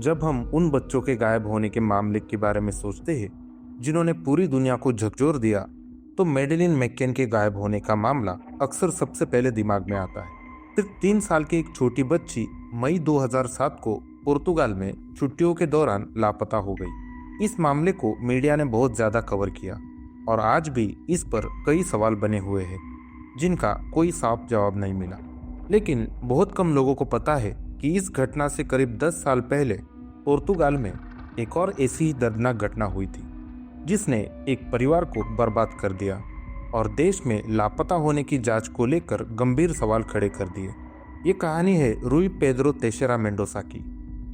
जब हम उन बच्चों के गायब होने के मामले के बारे में सोचते हैं जिन्होंने पूरी दुनिया को झकझोर दिया, तो मैडेलिन मैकेन के गायब होने का मामला अक्सर सबसे पहले दिमाग में आता है। सिर्फ 3 साल की एक छोटी बच्ची मई 2007 को पुर्तगाल में छुट्टियों के दौरान लापता हो गई। इस मामले को मीडिया ने बहुत ज्यादा कवर किया और आज भी इस पर कई सवाल बने हुए हैं जिनका कोई साफ जवाब नहीं मिला। लेकिन बहुत कम लोगों को पता है कि इस घटना से करीब 10 साल पहले पुर्तगाल में एक और ऐसी ही दर्दनाक घटना हुई थी जिसने एक परिवार को बर्बाद कर दिया और देश में लापता होने की जांच को लेकर गंभीर सवाल खड़े कर दिए। ये कहानी है रुई पेद्रो तेशेरा मेंडोसा की।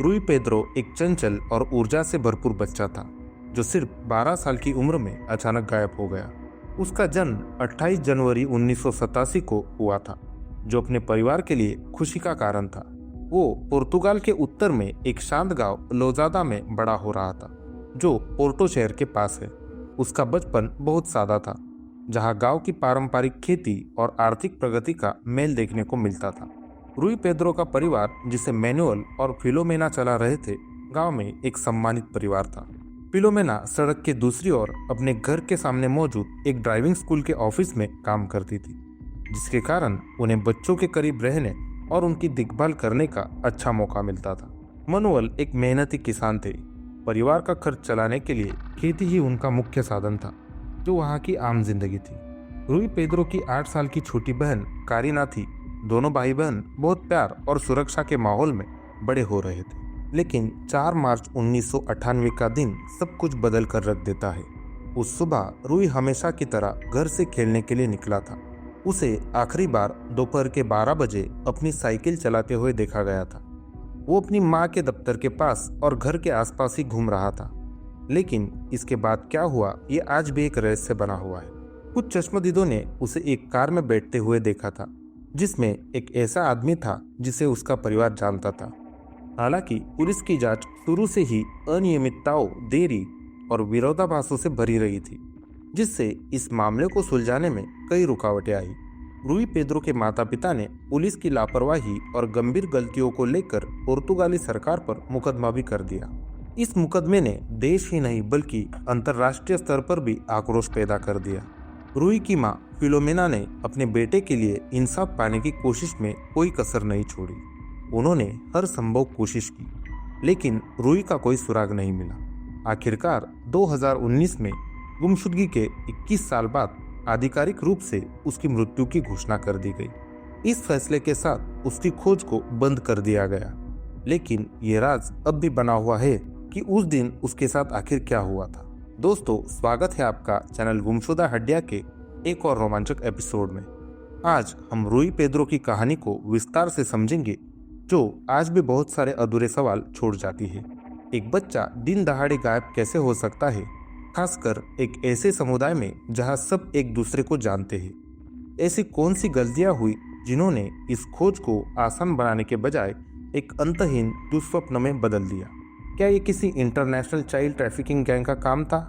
रुई पेद्रो एक चंचल और ऊर्जा से भरपूर बच्चा था जो सिर्फ 12 साल की उम्र में अचानक गायब हो गया। उसका जन्म 28 जनवरी 1987 को हुआ था, जो अपने परिवार के लिए खुशी का कारण था। वो पुर्तगाल के उत्तर में एक शांत गांव लोजादा में बड़ा हो रहा था, जो पोर्टो शहर के पास है। उसका बचपन बहुत सादा था, जहां गांव की पारंपरिक खेती और आर्थिक प्रगति का मेल देखने को मिलता था। रुई पेद्रो का परिवार, जिसे मैनुअल और फिलोमेना चला रहे थे, गांव में एक सम्मानित परिवार था। फिलोमेना सड़क के दूसरी ओर अपने घर के सामने मौजूद एक ड्राइविंग स्कूल के ऑफिस में काम करती थी, जिसके कारण उन्हें बच्चों के करीब रहने और उनकी देखभाल करने का अच्छा मौका मिलता था। मनुअल एक मेहनती किसान थे। परिवार का खर्च चलाने के लिए खेती ही उनका मुख्य साधन था, जो वहाँ की आम जिंदगी थी। रुई पेद्रो की 8 साल की छोटी बहन कारिना थी। दोनों भाई बहन बहुत प्यार और सुरक्षा के माहौल में बड़े हो रहे थे। लेकिन 4 मार्च 1998 का दिन सब कुछ बदल कर रख देता है। उस सुबह रुई हमेशा की तरह घर से खेलने के लिए निकला था। उसे आखिरी बार दोपहर के 12 बजे अपनी साइकिल चलाते हुए देखा गया था। वो अपनी माँ के दफ्तर के पास और घर के आसपास ही घूम रहा था। लेकिन इसके बाद क्या हुआ, ये आज भी एक रहस्य बना हुआ है। कुछ चश्मदीदों ने उसे एक कार में बैठते हुए देखा था, जिसमें एक ऐसा आदमी था जिसे उसका परिवार जानता था। हालांकि पुलिस की जांच शुरू से ही अनियमितताओं, देरी और विरोधाभासों से भरी रही थी, जिससे इस मामले को सुलझाने में कई रुकावटें आई। रुई पेद्रो के माता पिता ने पुलिस की लापरवाही और गंभीर गलतियों को लेकर पुर्तगाली सरकार पर मुकदमा भी कर दिया। इस मुकदमे ने देश ही नहीं बल्कि अंतर्राष्ट्रीय स्तर पर भी आक्रोश पैदा कर दिया। रुई की मां फिलोमेना ने अपने बेटे के लिए इंसाफ पाने की कोशिश में कोई कसर नहीं छोड़ी। उन्होंने हर संभव कोशिश की, लेकिन रुई का कोई सुराग नहीं मिला। आखिरकार 2019 में गुमशुदगी के 21 साल बाद आधिकारिक रूप से उसकी मृत्यु की घोषणा कर दी गई। इस फैसले के साथ उसकी खोज को बंद कर दिया गया। लेकिन ये राज अब भी बना हुआ है कि उस दिन उसके साथ आखिर क्या हुआ था। दोस्तों, स्वागत है आपका चैनल गुमशुदा हड्डियां के एक और रोमांचक एपिसोड में। आज हम रुई पेद्रो की कहानी को विस्तार से समझेंगे, जो आज भी बहुत सारे अधूरे सवाल छोड़ जाती है। एक बच्चा दिन दहाड़े गायब कैसे हो सकता है, खासकर एक ऐसे समुदाय में जहां सब एक दूसरे को जानते हैं। ऐसी कौन सी गलतियां हुई जिन्होंने इस खोज को आसान बनाने के बजाय एक अंतहीन दुस्वप्न में बदल दिया? क्या ये किसी इंटरनेशनल चाइल्ड ट्रैफिकिंग गैंग का काम था,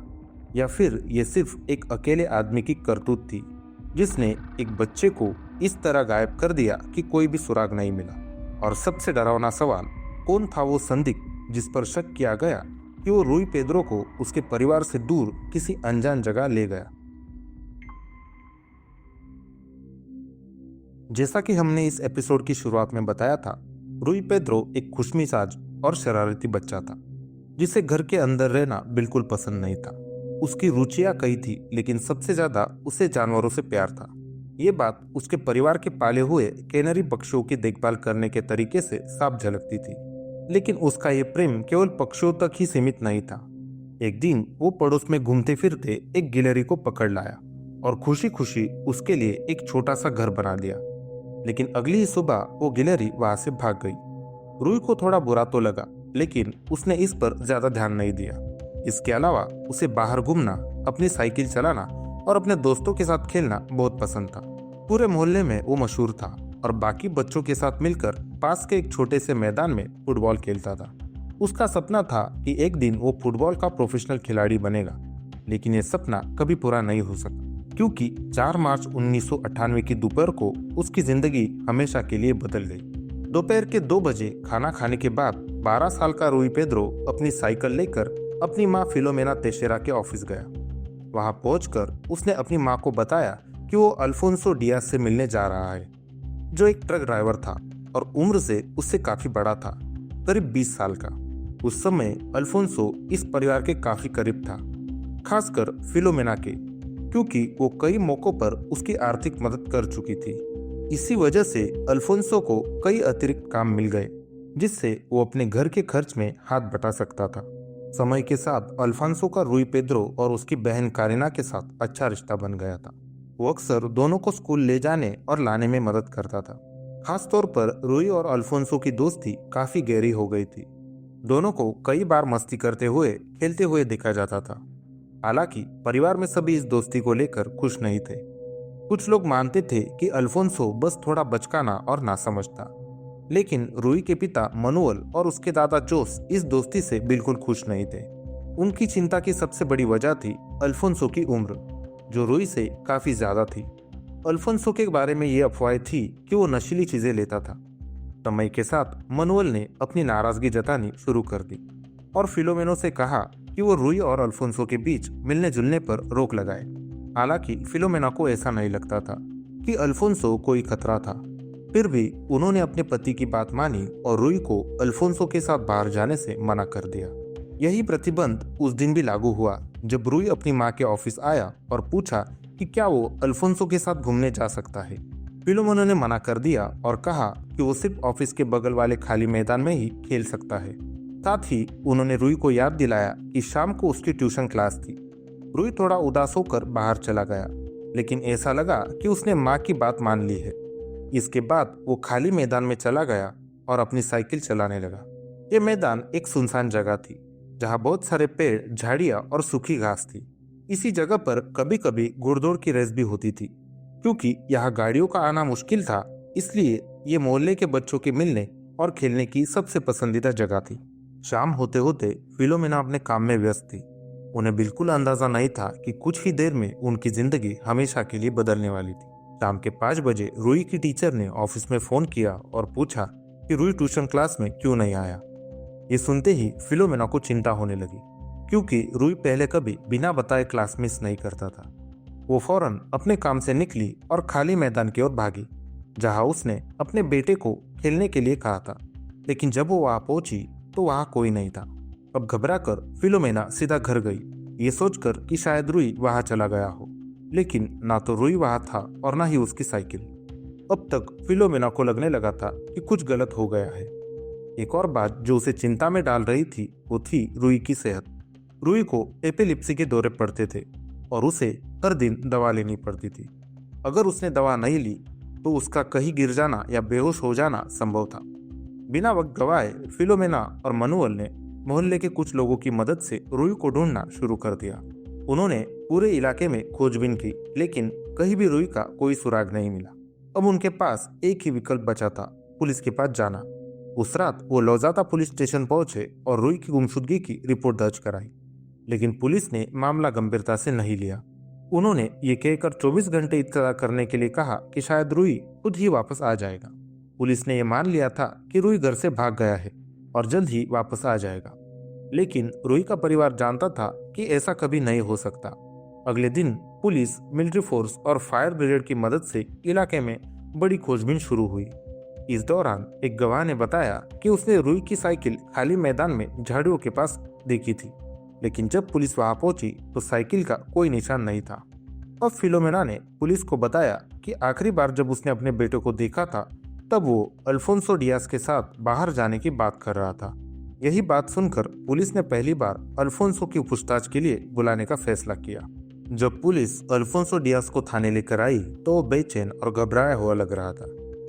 या फिर ये सिर्फ एक अकेले आदमी की करतूत थी जिसने एक बच्चे को इस तरह गायब कर दिया कि कोई भी सुराग नहीं मिला? और सबसे डरावना सवाल, कौन था वो संदिग्ध जिस पर शक किया गया कि वो रुई पेद्रो को उसके परिवार से दूर किसी अनजान जगह ले गया? जैसा कि हमने इस एपिसोड की शुरुआत में बताया था, रुई पेद्रो एक खुशमिजाज और शरारती बच्चा था जिसे घर के अंदर रहना बिल्कुल पसंद नहीं था। उसकी रुचियां कई थी, लेकिन सबसे ज्यादा उसे जानवरों से प्यार था। ये बात उसके परिवार के पाले हुए कैनरी पक्षियों की देखभाल करने के तरीके से साफ झलकती थी। लेकिन उसका ये प्रेम केवल पक्षियों तक ही सीमित नहीं था। एक दिन वो पड़ोस में घूमते फिरते एक गिलहरी को पकड़ लाया और खुशी खुशी उसके लिए एक छोटा सा घर बना दिया। लेकिन अगली ही सुबह वो गिलहरी वहां से भाग गई। रुई को थोड़ा बुरा तो लगा, लेकिन उसने इस पर ज्यादा ध्यान नहीं दिया। इसके अलावा उसे बाहर घूमना, अपनी साइकिल चलाना और अपने दोस्तों के साथ खेलना बहुत पसंद था। पूरे मोहल्ले में वो मशहूर था और बाकी बच्चों के साथ मिलकर पास के एक छोटे से मैदान में फुटबॉल खेलता था। उसका सपना था कि एक दिन वो फुटबॉल का प्रोफेशनल खिलाड़ी बनेगा, लेकिन ये सपना कभी पूरा नहीं हो सका, क्योंकि 4 मार्च 1998 की दोपहर को उसकी जिंदगी हमेशा के लिए बदल गई। दोपहर के 2 बजे खाना खाने के बाद 12 साल का रूई पेद्रो अपनी साइकिल लेकर अपनी माँ फिलोमेना तेशेरा के ऑफिस गया। वहां पहुंचकर उसने अपनी माँ को बताया कि वो अल्फोंसो डियाज से मिलने जा रहा है, जो एक ट्रक ड्राइवर था और उम्र से उससे काफी बड़ा था, करीब 20 साल का। उस समय अल्फोंसो इस परिवार के काफी करीब था, खासकर फिलोमेना के, क्योंकि वो कई मौकों पर उसकी आर्थिक मदद कर चुकी थी। इसी वजह से अल्फोंसो को कई अतिरिक्त काम मिल गए, जिससे वो अपने घर के खर्च में हाथ बटा सकता था। समय के साथ अल्फोंसो का रूई पेद्रो और उसकी बहन कारिना के साथ अच्छा रिश्ता बन गया था। वो अक्सर दोनों को स्कूल ले जाने और लाने में मदद करता था। खास तौर पर रूई और अल्फोंसो की दोस्ती काफी गहरी हो गई थी। दोनों को कई बार मस्ती करते हुए, खेलते हुए देखा जाता था। हालांकि परिवार में सभी इस दोस्ती को लेकर खुश नहीं थे। कुछ लोग मानते थे कि अल्फोंसो बस थोड़ा बचकाना और नासमझ था, लेकिन रूई के पिता मनुअल और उसके दादा जोस इस दोस्ती से बिल्कुल खुश नहीं थे। उनकी चिंता की सबसे बड़ी वजह थी अल्फोंसो की उम्र, जो रूई से काफी ज्यादा थी। अल्फोंसो के बारे में ये अफवाहें थी कि वो नशीली चीजें लेता था। समय के साथ मनुअल ने अपनी नाराजगी जतानी शुरू कर दी और फिलोमेनो से कहा कि वो रूई और अल्फोंसो के बीच मिलने जुलने पर रोक लगाए। हालांकि फिलोमेना को ऐसा नहीं लगता था कि अल्फोंसो कोई खतरा था। फिर भी उन्होंने अपने पति की बात मानी और रूई को अल्फोंसो के साथ बाहर जाने से मना कर दिया। यही प्रतिबंध उस दिन भी लागू हुआ जब रूई अपनी माँ के ऑफिस आया और पूछा कि क्या वो अल्फोंसो के साथ घूमने जा सकता है। फिलोमेना ने मना कर दिया और कहा कि वो सिर्फ ऑफिस के बगल वाले खाली मैदान में ही खेल सकता है। साथ ही उन्होंने रूई को याद दिलाया कि शाम को उसकी ट्यूशन क्लास थी। रूई थोड़ा उदास होकर बाहर चला गया, लेकिन ऐसा लगा कि उसने माँ की बात मान ली है। इसके बाद वो खाली मैदान में चला गया और अपनी साइकिल चलाने लगा। ये मैदान एक सुनसान जगह थी, जहाँ बहुत सारे पेड़, झाड़ियाँ और सूखी घास थी। इसी जगह पर कभी कभी घुड़दौड़ की रेस भी होती थी। क्योंकि यहाँ गाड़ियों का आना मुश्किल था, इसलिए ये मोहल्ले के बच्चों के मिलने और खेलने की सबसे पसंदीदा जगह थी। शाम होते होते फिलोमेना अपने काम में व्यस्त थी। उन्हें बिल्कुल अंदाजा नहीं था कि कुछ ही देर में उनकी जिंदगी हमेशा के लिए बदलने वाली थी। शाम के 5 बजे रूई की टीचर ने ऑफिस में फोन किया और पूछा कि रूई ट्यूशन क्लास में क्यों नहीं आया। ये सुनते ही फिलोमेना को चिंता होने लगी, क्योंकि रूई पहले कभी बिना बताए क्लास मिस नहीं करता था। वो फौरन अपने काम से निकली और खाली मैदान की ओर भागी, जहां उसने अपने बेटे को खेलने के लिए कहा था। लेकिन जब वो वहां पहुंची तो वहां कोई नहीं था। अब घबराकर फिलोमेना सीधा घर गई, ये सोचकर कि शायद रूई वहां चला गया हो। लेकिन ना तो रूई वहां था और ना ही उसकी साइकिल। अब तक फिलोमेना को लगने लगा था कि कुछ गलत हो गया है। एक और बात जो उसे चिंता में डाल रही थी वो थी रूई की सेहत। रूई को एपिलिप्सी के दौरे पड़ते थे और उसे हर दिन दवा लेनी पड़ती थी। अगर उसने दवा नहीं ली तो उसका कहीं गिर जाना या बेहोश हो जाना संभव था। बिना वक्त गवाए फिलोमेना और मनुअल ने मोहल्ले के कुछ लोगों की मदद से रूई को ढूंढना शुरू कर दिया। उन्होंने पूरे इलाके में खोजबीन की, लेकिन कहीं भी रूई का कोई सुराग नहीं मिला। अब उनके पास एक ही विकल्प बचा था, पुलिस के पास जाना। उस रात वो लौजाता पुलिस स्टेशन पहुंचे और रूई की गुमशुदगी की रिपोर्ट दर्ज कराई, लेकिन पुलिस ने मामला गंभीरता से नहीं लिया। उन्होंने ये कहकर 24 घंटे इंतजार करने के लिए कहा कि शायद रूई खुद ही वापस आ जाएगा। पुलिस ने यह मान लिया था कि रूई घर से भाग गया है और जल्द ही वापस आ जाएगा, लेकिन रूई का परिवार जानता था कि ऐसा कभी नहीं हो सकता। अगले दिन पुलिस, मिलिट्री फोर्स और फायर ब्रिगेड की मदद से इलाके में बड़ी खोजबीन शुरू हुई। इस दौरान एक गवाह ने बताया कि उसने रूई की साइकिल खाली मैदान में झाड़ियों के पास देखी थी, लेकिन जब पुलिस वहां पहुंची तो साइकिल का कोई निशान नहीं था। अब फिलोमेना ने पुलिस को बताया कि आखिरी बार जब उसने अपने बेटे को देखा था तब वो अल्फोंसो डियाज के साथ बाहर जाने की बात कर रहा था। यही बात सुनकर पुलिस ने पहली बार अल्फोंसो की पूछताछ के लिए बुलाने का फैसला किया। जब पुलिस अल्फोंसो डियाज को थाने लेकर आई तो वो बेचैन और घबराया हुआ लग रहा था,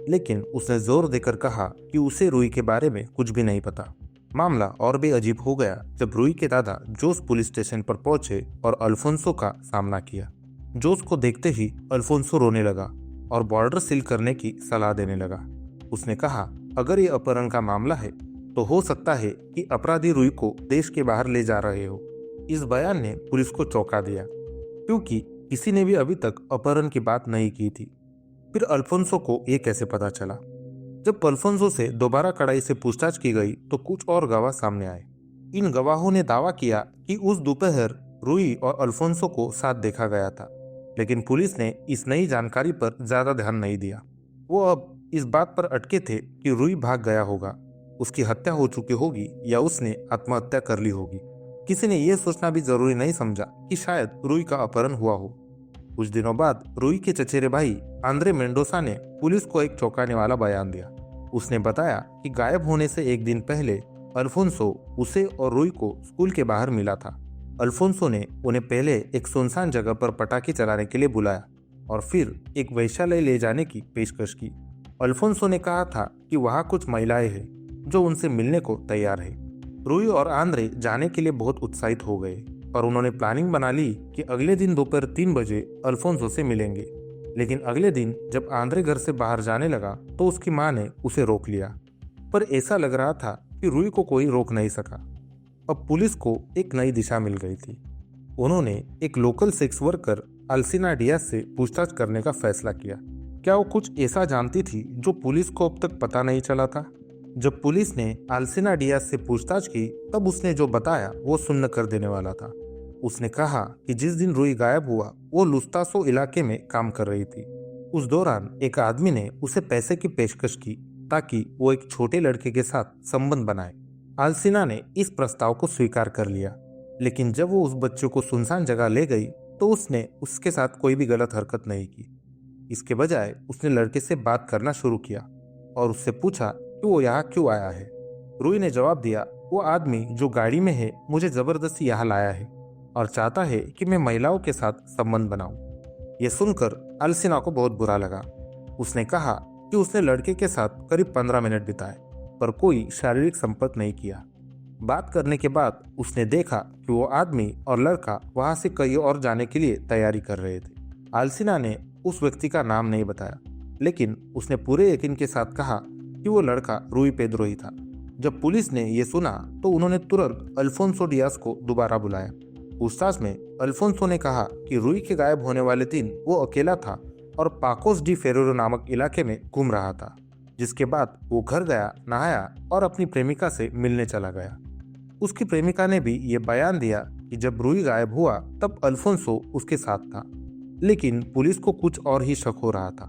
लेकिन उसने जोर देकर कहा कि उसे रूई के बारे में कुछ भी नहीं पता। मामला और भी अजीब हो गया जब रूई के दादा जोस पुलिस स्टेशन पर पहुंचे और अल्फोंसो का सामना किया। जोस को देखते ही अल्फोंसो रोने लगा और बॉर्डर सील करने की सलाह देने लगा। उसने कहा, अगर ये अपहरण का मामला है तो हो सकता है कि अपराधी रूई को देश के बाहर ले जा रहे हो। इस बयान ने पुलिस को चौंका दिया, क्योंकि किसी ने भी अभी तक अपहरण की बात नहीं की थी। फिर अल्फोंसो को ये कैसे पता चला? जब अल्फोंसो से दोबारा कड़ाई से पूछताछ की गई तो कुछ और गवाह सामने आए। इन गवाहों ने दावा किया कि उस दोपहर रूई और अल्फोंसो को साथ देखा गया था, लेकिन पुलिस ने इस नई जानकारी पर ज्यादा ध्यान नहीं दिया। वो अब इस बात पर अटके थे कि रूई भाग गया होगा, उसकी हत्या हो चुकी होगी या उसने आत्महत्या कर ली होगी। किसी ने यह सोचना भी जरूरी नहीं समझा कि शायद रूई का अपहरण हुआ हो। कुछ दिनों बाद रूई के चचेरे भाई आंद्रे मेंडोसा ने पुलिस को एक चौंकाने वाला बयान दिया। उसने बताया कि गायब होने से एक दिन पहले अल्फोंसो उसे और रूई को स्कूल के बाहर मिला था। अल्फोंसो ने उन्हें पहले एक सुनसान जगह पर पटाखे चलाने के लिए बुलाया और फिर एक वेश्यालय ले जाने की पेशकश की। अल्फोंसो ने कहा था कि वहाँ कुछ महिलाएं हैं जो उनसे मिलने को तैयार है। रूई और आंद्रे जाने के लिए बहुत उत्साहित हो गए, पर उन्होंने प्लानिंग बना ली कि अगले दिन दोपहर 3 बजे अल्फोंसो से मिलेंगे। लेकिन अगले दिन जब आंद्रे घर से बाहर जाने लगा तो उसकी मां ने उसे रोक लिया, पर ऐसा लग रहा था कि रूई को कोई रोक नहीं सका। अब पुलिस को एक नई दिशा मिल गई थी। उन्होंने एक लोकल सेक्स वर्कर अल्सिना डियाज से पूछताछ करने का फैसला किया। क्या वो कुछ ऐसा जानती थी जो पुलिस को अब तक पता नहीं चला था? जब पुलिस ने अल्सिना डियाज से पूछताछ की तब उसने जो बताया वो सुन्न कर देने वाला था। उसने कहा कि जिस दिन रूई गायब हुआ वो लुस्तासो इलाके में काम कर रही थी। उस दौरान एक आदमी ने उसे पैसे की पेशकश की ताकि वो एक छोटे लड़के के साथ संबंध बनाए। अल्सिना ने इस प्रस्ताव को स्वीकार कर लिया, लेकिन जब वो उस बच्चे को सुनसान जगह ले गई तो उसने उसके साथ कोई भी गलत हरकत नहीं की। इसके बजाय उसने लड़के से बात करना शुरू किया और उससे पूछा कि वो यहाँ क्यों आया है। रूई ने जवाब दिया, वो आदमी जो गाड़ी में है मुझे जबरदस्ती यहाँ लाया है और चाहता है कि मैं महिलाओं के साथ संबंध बनाऊं। यह सुनकर अल्सिना को बहुत बुरा लगा। उसने कहा कि उसने लड़के के साथ करीब 15 मिनट बिताए पर कोई शारीरिक संपर्क नहीं किया। बात करने के बाद उसने देखा कि वो आदमी और लड़का वहां से कहीं और जाने के लिए तैयारी कर रहे थे। अल्सिना ने उस व्यक्ति का नाम नहीं बताया, लेकिन उसने पूरे यकीन के साथ कहा कि वो लड़का रूई पेद्रो ही था। जब पुलिस ने यह सुना तो उन्होंने तुरंत अल्फोंसो डियाज को दोबारा बुलाया। पूछताछ में अल्फोंसो ने कहा कि रूई के गायब होने वाले दिन वो अकेला था और पाकोस डी फेरेरो नामक इलाके में घूम रहा था, जिसके बाद वो घर गया, नहाया और अपनी प्रेमिका से मिलने चला गया। उसकी प्रेमिका ने भी ये बयान दिया कि जब रूई गायब हुआ तब अल्फोंसो उसके साथ था, लेकिन पुलिस को कुछ और ही शक हो रहा था।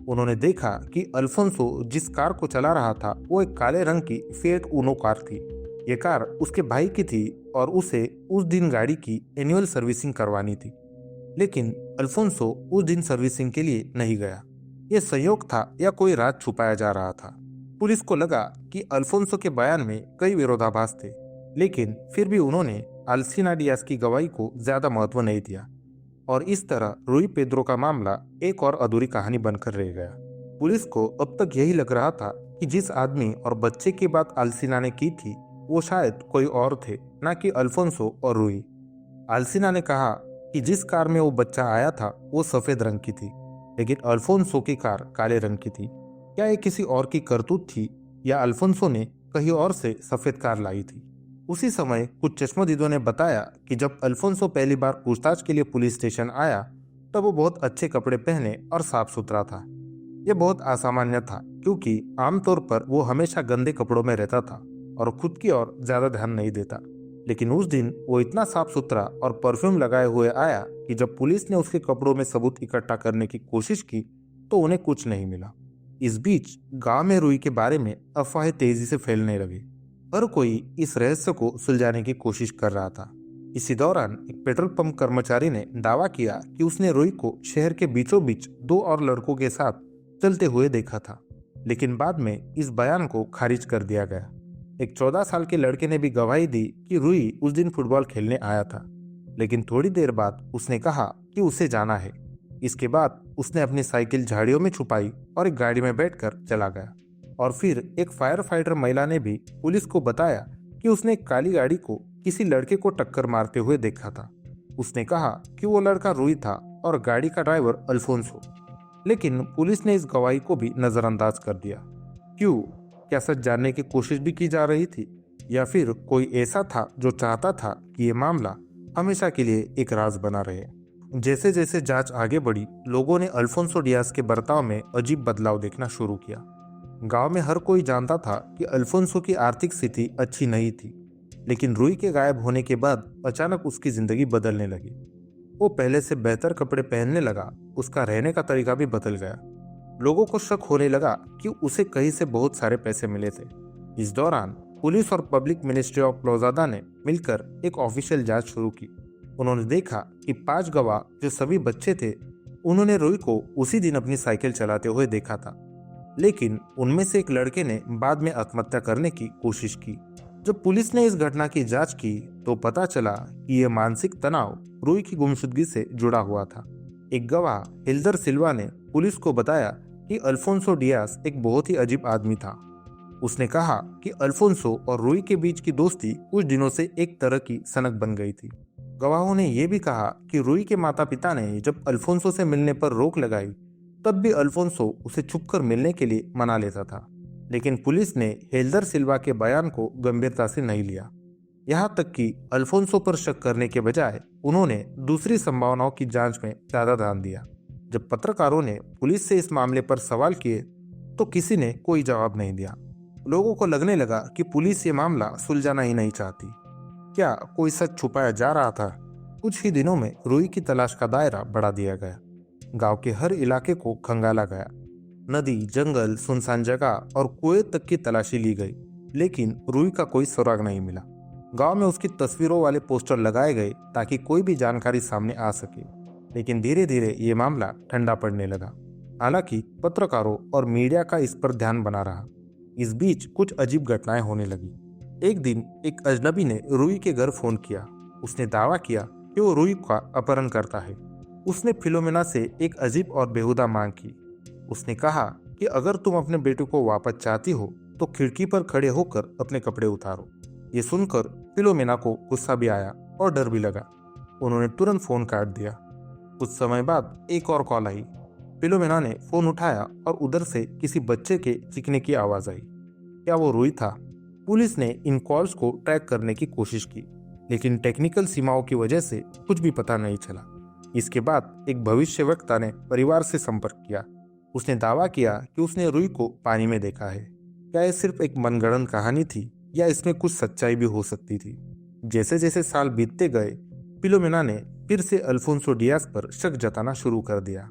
उन्होंने देखा कि अल्फोंसो जिस कार को चला रहा था वो एक काले रंग की फिएट ऊनो कार थी। ये कार उसके भाई की थी और उसे उस दिन गाड़ी की एनुअल सर्विसिंग करवानी थी, लेकिन अल्फोंसो उस दिन सर्विसिंग के लिए नहीं गया। यह संयोग था या कोई राज छुपाया जा रहा था। पुलिस को लगा कि अल्फोंसो के बयान में कई विरोधाभास थे, लेकिन फिर भी उन्होंने अल्सिना डियाज की गवाही को ज्यादा महत्व नहीं दिया और इस तरह रूई पेद्रो का मामला एक और अधूरी कहानी बनकर रह गया। पुलिस को अब तक यही लग रहा था कि जिस आदमी और बच्चे की बात अल्सिना ने की थी वो शायद कोई और थे, न कि अल्फोंसो और रूई। अल्सिना ने कहा कि जिस कार में वो बच्चा आया था वो सफेद रंग की थी, लेकिन अल्फोंसो की कार काले रंग की थी। क्या ये किसी और की करतूत थी या अल्फोंसो ने कहीं और से सफेद कार लाई थी? उसी समय कुछ चश्मदीदों ने बताया कि जब अल्फोंसो पहली बार पूछताछ के लिए पुलिस स्टेशन आया तब वो बहुत अच्छे कपड़े पहने और साफ सुथरा था। यह बहुत असामान्य था क्योंकि आमतौर पर वो हमेशा गंदे कपड़ों में रहता था और खुद की ओर ज्यादा ध्यान नहीं देता, लेकिन उस दिन वो इतना साफ सुथरा और परफ्यूम लगाए हुए आया कि जब पुलिस ने उसके कपड़ों में सबूत इकट्ठा करने की कोशिश की तो उन्हें कुछ नहीं मिला। इस बीच गांव में रूई के बारे में अफवाहें तेजी से फैलने लगी। हर कोई इस रहस्य को सुलझाने की कोशिश कर रहा था। इसी दौरान एक पेट्रोल पंप कर्मचारी ने दावा किया कि उसने रूई को शहर के बीचों बीच 2 और लड़कों के साथ चलते हुए देखा था, लेकिन बाद में इस बयान को खारिज कर दिया गया। एक 14 साल के लड़के ने भी गवाही दी कि रूई उस दिन फुटबॉल खेलने आया था, लेकिन थोड़ी देर बाद उसने कहा कि उसे जाना है। इसके बाद उसने अपनी साइकिल झाड़ियों में छुपाई और एक गाड़ी में बैठकर चला गया। और फिर एक फायर फाइटर महिला ने भी पुलिस को बताया कि उसने एक काली गाड़ी को किसी लड़के को टक्कर मारते हुए देखा था। उसने कहा कि वो लड़का रूई था और गाड़ी का ड्राइवर अल्फोंसो, लेकिन पुलिस ने इस गवाही को भी नजरअंदाज कर दिया। क्यों? क्या सच जानने की कोशिश भी की जा रही थी या फिर कोई ऐसा था जो चाहता था कि ये मामला हमेशा के लिए एक राज बना रहे? जैसे जैसे जांच आगे बढ़ी, लोगों ने अल्फोंसो डियाज के बर्ताव में अजीब बदलाव देखना शुरू किया। गांव में हर कोई जानता था कि अल्फोंसो की आर्थिक स्थिति अच्छी नहीं थी, लेकिन रूई के गायब होने के बाद अचानक उसकी जिंदगी बदलने लगी। वो पहले से बेहतर कपड़े पहनने लगा, उसका रहने का तरीका भी बदल गया। लोगों को शक होने लगा कि उसे कहीं से बहुत सारे पैसे मिले थे। इस दौरान पुलिस और पब्लिक मिनिस्ट्री ऑफ लोजादा ने मिलकर एक ऑफिशियल जांच शुरू की। उन्होंने देखा कि 5 गवाह जो सभी बच्चे थे, उन्होंने रूई को उसी दिन अपनी साइकिल चलाते हुए देखा था। लेकिन उनमें से एक लड़के ने बाद में आत्महत्या करने की कोशिश की। जब पुलिस ने इस घटना की जांच की तो पता चला कि यह मानसिक तनाव रूई की गुमशुदगी से जुड़ा हुआ था। एक गवाह हिल्दर सिल्वा ने पुलिस को बताया कि अल्फोंसो डियास एक बहुत ही अजीब आदमी था। उसने कहा कि अल्फोंसो और रूई के बीच की दोस्ती कुछ दिनों से एक तरह की सनक बन गई थी। गवाहों ने यह भी कहा कि रूई के माता पिता ने जब अल्फोंसो से मिलने पर रोक लगाई, तब भी अल्फोंसो उसे छुपकर मिलने के लिए मना लेता था। लेकिन पुलिस ने हेल्दर सिल्वा के बयान को गंभीरता से नहीं लिया। यहाँ तक कि अल्फोंसो पर शक करने के बजाय उन्होंने दूसरी संभावनाओं की जांच में ज्यादा ध्यान दिया। जब पत्रकारों ने पुलिस से इस मामले पर सवाल किए तो किसी ने कोई जवाब नहीं दिया। लोगों को लगने लगा कि पुलिस ये मामला सुलझाना ही नहीं चाहती। क्या कोई सच छुपाया जा रहा था? कुछ ही दिनों में रूई की तलाश का दायरा बढ़ा दिया गया। गांव के हर इलाके को खंगाला गया। नदी, जंगल, सुनसान जगह और कुएं तक की तलाशी ली गई, लेकिन रूई का कोई सुराग नहीं मिला। गांव में उसकी तस्वीरों वाले पोस्टर लगाए गए ताकि कोई भी जानकारी सामने आ सके, लेकिन धीरे धीरे ये मामला ठंडा पड़ने लगा। हालांकि पत्रकारों और मीडिया का इस पर ध्यान बना रहा। इस बीच कुछ अजीब घटनाएं होने लगी। एक दिन एक अजनबी ने रूई के घर फोन किया। उसने दावा किया कि वो रूई का अपहरण करता है। उसने फिलोमेना से एक अजीब और बेहुदा मांग की। उसने कहा कि अगर तुम अपने बेटे को वापस चाहती हो तो खिड़की पर खड़े होकर अपने कपड़े उतारो। ये सुनकर फिलोमेना को गुस्सा भी आया और डर भी लगा। उन्होंने तुरंत फोन काट दिया। कुछ समय बाद एक और कॉल आई। फिलोमेना ने फोन उठाया और उधर से किसी बच्चे के चीखने की आवाज आई। क्या वो रूई था? पुलिस ने इन कॉल्स को ट्रैक करने की कोशिश की, लेकिन टेक्निकल सीमाओं की वजह से कुछ भी पता नहीं चला। इसके बाद एक भविष्यवक्ता ने परिवार से संपर्क किया। उसने दावा किया कि उसने रूई को पानी में देखा है। क्या यह सिर्फ एक मनगढ़ंत कहानी थी या इसमें कुछ सच्चाई भी हो सकती थी? जैसे जैसे साल बीतते गए, फिलोमेना ने फिर से अल्फोंसो डियास पर शक जताना शुरू कर दिया।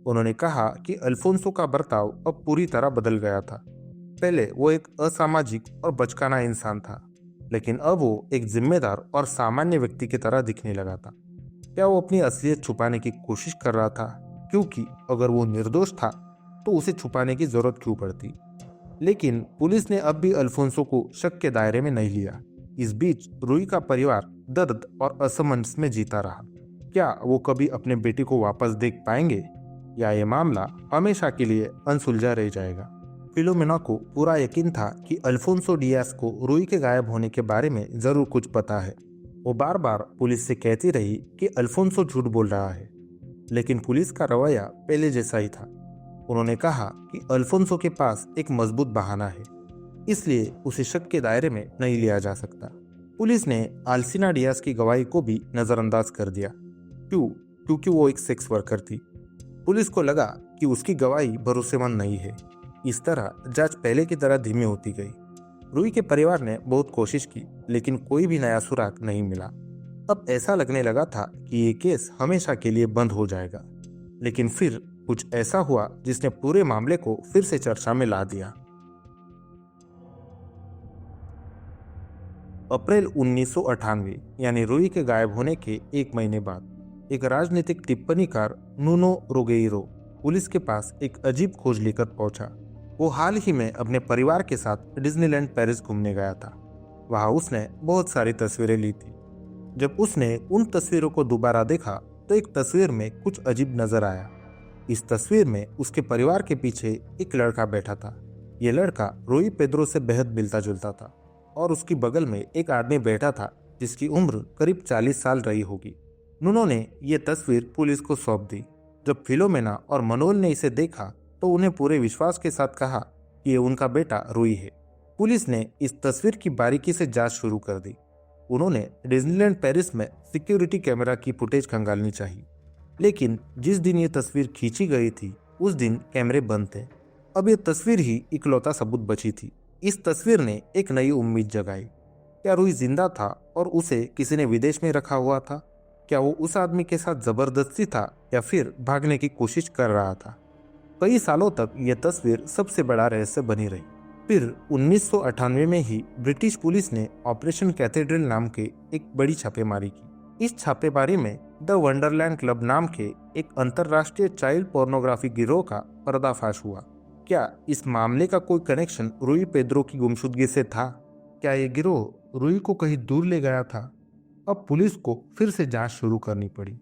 उन्होंने कहा कि अल्फोंसो का बर्ताव अब पूरी तरह बदल गया था। पहले वो एक असामाजिक और बचकाना इंसान था, लेकिन अब वो एक जिम्मेदार और सामान्य व्यक्ति की तरह दिखने लगा था। क्या वो अपनी असलियत छुपाने की कोशिश कर रहा था? क्योंकि अगर वो निर्दोष था तो उसे छुपाने की जरूरत क्यों पड़ती? लेकिन पुलिस ने अब भी अल्फोंसो को शक के दायरे में नहीं लिया। इस बीच रूई का परिवार दर्द और असमंजस में जीता रहा। क्या वो कभी अपने बेटे को वापस देख पाएंगे या ये मामला हमेशा के लिए अनसुलझा रह जाएगा? फिलोमेना को पूरा यकीन था कि अल्फोंसो डियास को रूई के गायब होने के बारे में जरूर कुछ पता है। वो बार बार पुलिस से कहती रही कि अल्फोंसो झूठ बोल रहा है, लेकिन पुलिस का रवैया पहले जैसा ही था। उन्होंने कहा कि अल्फोंसो के पास एक मजबूत बहाना है, इसलिए उसे शक के दायरे में नहीं लिया जा सकता। पुलिस ने आल्सिना डियास की गवाही को भी नजरअंदाज कर दिया। क्योंकि वो एक सेक्स वर्कर थी। पुलिस को लगा कि उसकी गवाही भरोसेमंद नहीं है। इस तरह जांच पहले की तरह धीमी होती गई। रूई के परिवार ने बहुत कोशिश की, लेकिन कोई भी नया सुराग नहीं मिला। अब ऐसा लगने लगा था कि ये केस हमेशा के लिए बंद हो जाएगा। लेकिन फिर कुछ ऐसा हुआ जिसने पूरे मामले को फिर से चर्चा में ला दिया। अप्रैल 1998 यानी रूई के गायब होने के एक महीने बाद एक राजनीतिक टिप्पणीकार नूनो रोगेइरो पुलिस के पास एक अजीब खोज लेकर पहुंचा। वो हाल ही में अपने परिवार के साथ डिज्नीलैंड पेरिस घूमने गया था। वहां उसने बहुत सारी तस्वीरें ली थी। जब उसने उन तस्वीरों को दोबारा देखा तो एक तस्वीर में कुछ अजीब नजर आया। इस तस्वीर में उसके परिवार के पीछे एक लड़का बैठा था। ये लड़का रूई पेद्रो से बेहद मिलता जुलता था और उसकी बगल में एक आदमी बैठा था जिसकी उम्र करीब 40 साल रही होगी। नूनो ने यह तस्वीर पुलिस को सौंप दी। जब फिलोमेना और मनोल ने इसे देखा तो उन्हें पूरे विश्वास के साथ कहा कि ये उनका बेटा रूई है। पुलिस ने इस तस्वीर की बारीकी से जांच शुरू कर दी। उन्होंने डिज्नीलैंड पेरिस में सिक्योरिटी कैमरा की फुटेज खंगालनी चाहिए, लेकिन जिस दिन ये तस्वीर खींची गई थी उस दिन कैमरे बंद थे। अब ये तस्वीर ही इकलौता सबूत बची थी। इस तस्वीर ने एक नई उम्मीद जगाई। क्या रूही जिंदा था और उसे किसी ने विदेश में रखा हुआ था? क्या वो उस आदमी के साथ जबरदस्ती था या फिर भागने की कोशिश कर रहा था? कई सालों तक यह तस्वीर सबसे बड़ा रहस्य बनी रही। फिर 1998 में ही ब्रिटिश पुलिस ने ऑपरेशन कैथेड्रल नाम के एक बड़ी छापेमारी की। इस छापेमारी में द वंडरलैंड क्लब नाम के एक अंतरराष्ट्रीय चाइल्ड पोर्नोग्राफी गिरोह का पर्दाफाश हुआ। क्या इस मामले का कोई कनेक्शन रूई पेद्रो की गुमशुदगी से था? क्या ये गिरोह रूई को कहीं दूर ले गया था? अब पुलिस को फिर से जांच शुरू करनी पड़ी।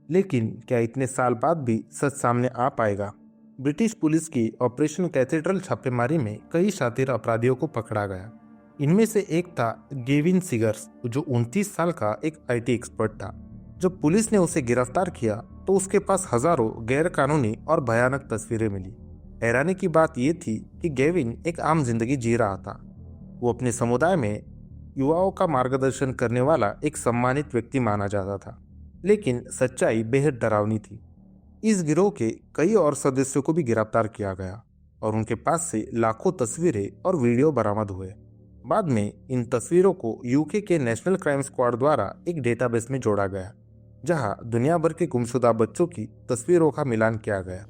लेकिन क्या इतने साल बाद भी सच सामने आ पाएगा? ब्रिटिश पुलिस की ऑपरेशन कैथेड्रल छापेमारी में कई शातिर अपराधियों को पकड़ा गया। इनमें से एक था गेविन सिगर्स, जो 29 साल का एक आईटी एक्सपर्ट था। जब पुलिस ने उसे गिरफ्तार किया तो उसके पास हजारों गैर कानूनी और भयानक तस्वीरें मिली। हैरानी की बात यह थी कि गेविन एक आम जिंदगी जी रहा था। वो अपने समुदाय में युवाओं का मार्गदर्शन करने वाला एक सम्मानित व्यक्ति माना जाता था। लेकिन सच्चाई बेहद डरावनी थी। इस गिरोह के कई और सदस्यों को भी गिरफ्तार किया गया और उनके पास से लाखों तस्वीरें और वीडियो बरामद हुए। बाद में इन तस्वीरों को यूके के नेशनल क्राइम स्क्वाड द्वारा एक डेटाबेस में जोड़ा गया, जहां दुनिया भर के गुमशुदा बच्चों की तस्वीरों का मिलान किया गया।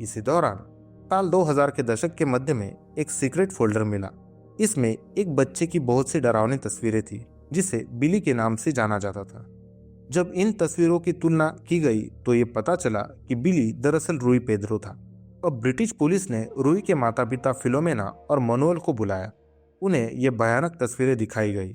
इसी दौरान साल 2000 के दशक के मध्य में एक सीक्रेट फोल्डर मिला। इसमें एक बच्चे की बहुत सी डरावनी तस्वीरें थी, जिसे बिली के नाम से जाना जाता था। जब इन तस्वीरों की तुलना की गई तो ये पता चला कि बिली दरअसल रूई पेद्रो था। अब ब्रिटिश पुलिस ने रूई के माता पिता फिलोमेना और मनोअल को बुलाया। उन्हें ये भयानक तस्वीरें दिखाई गई।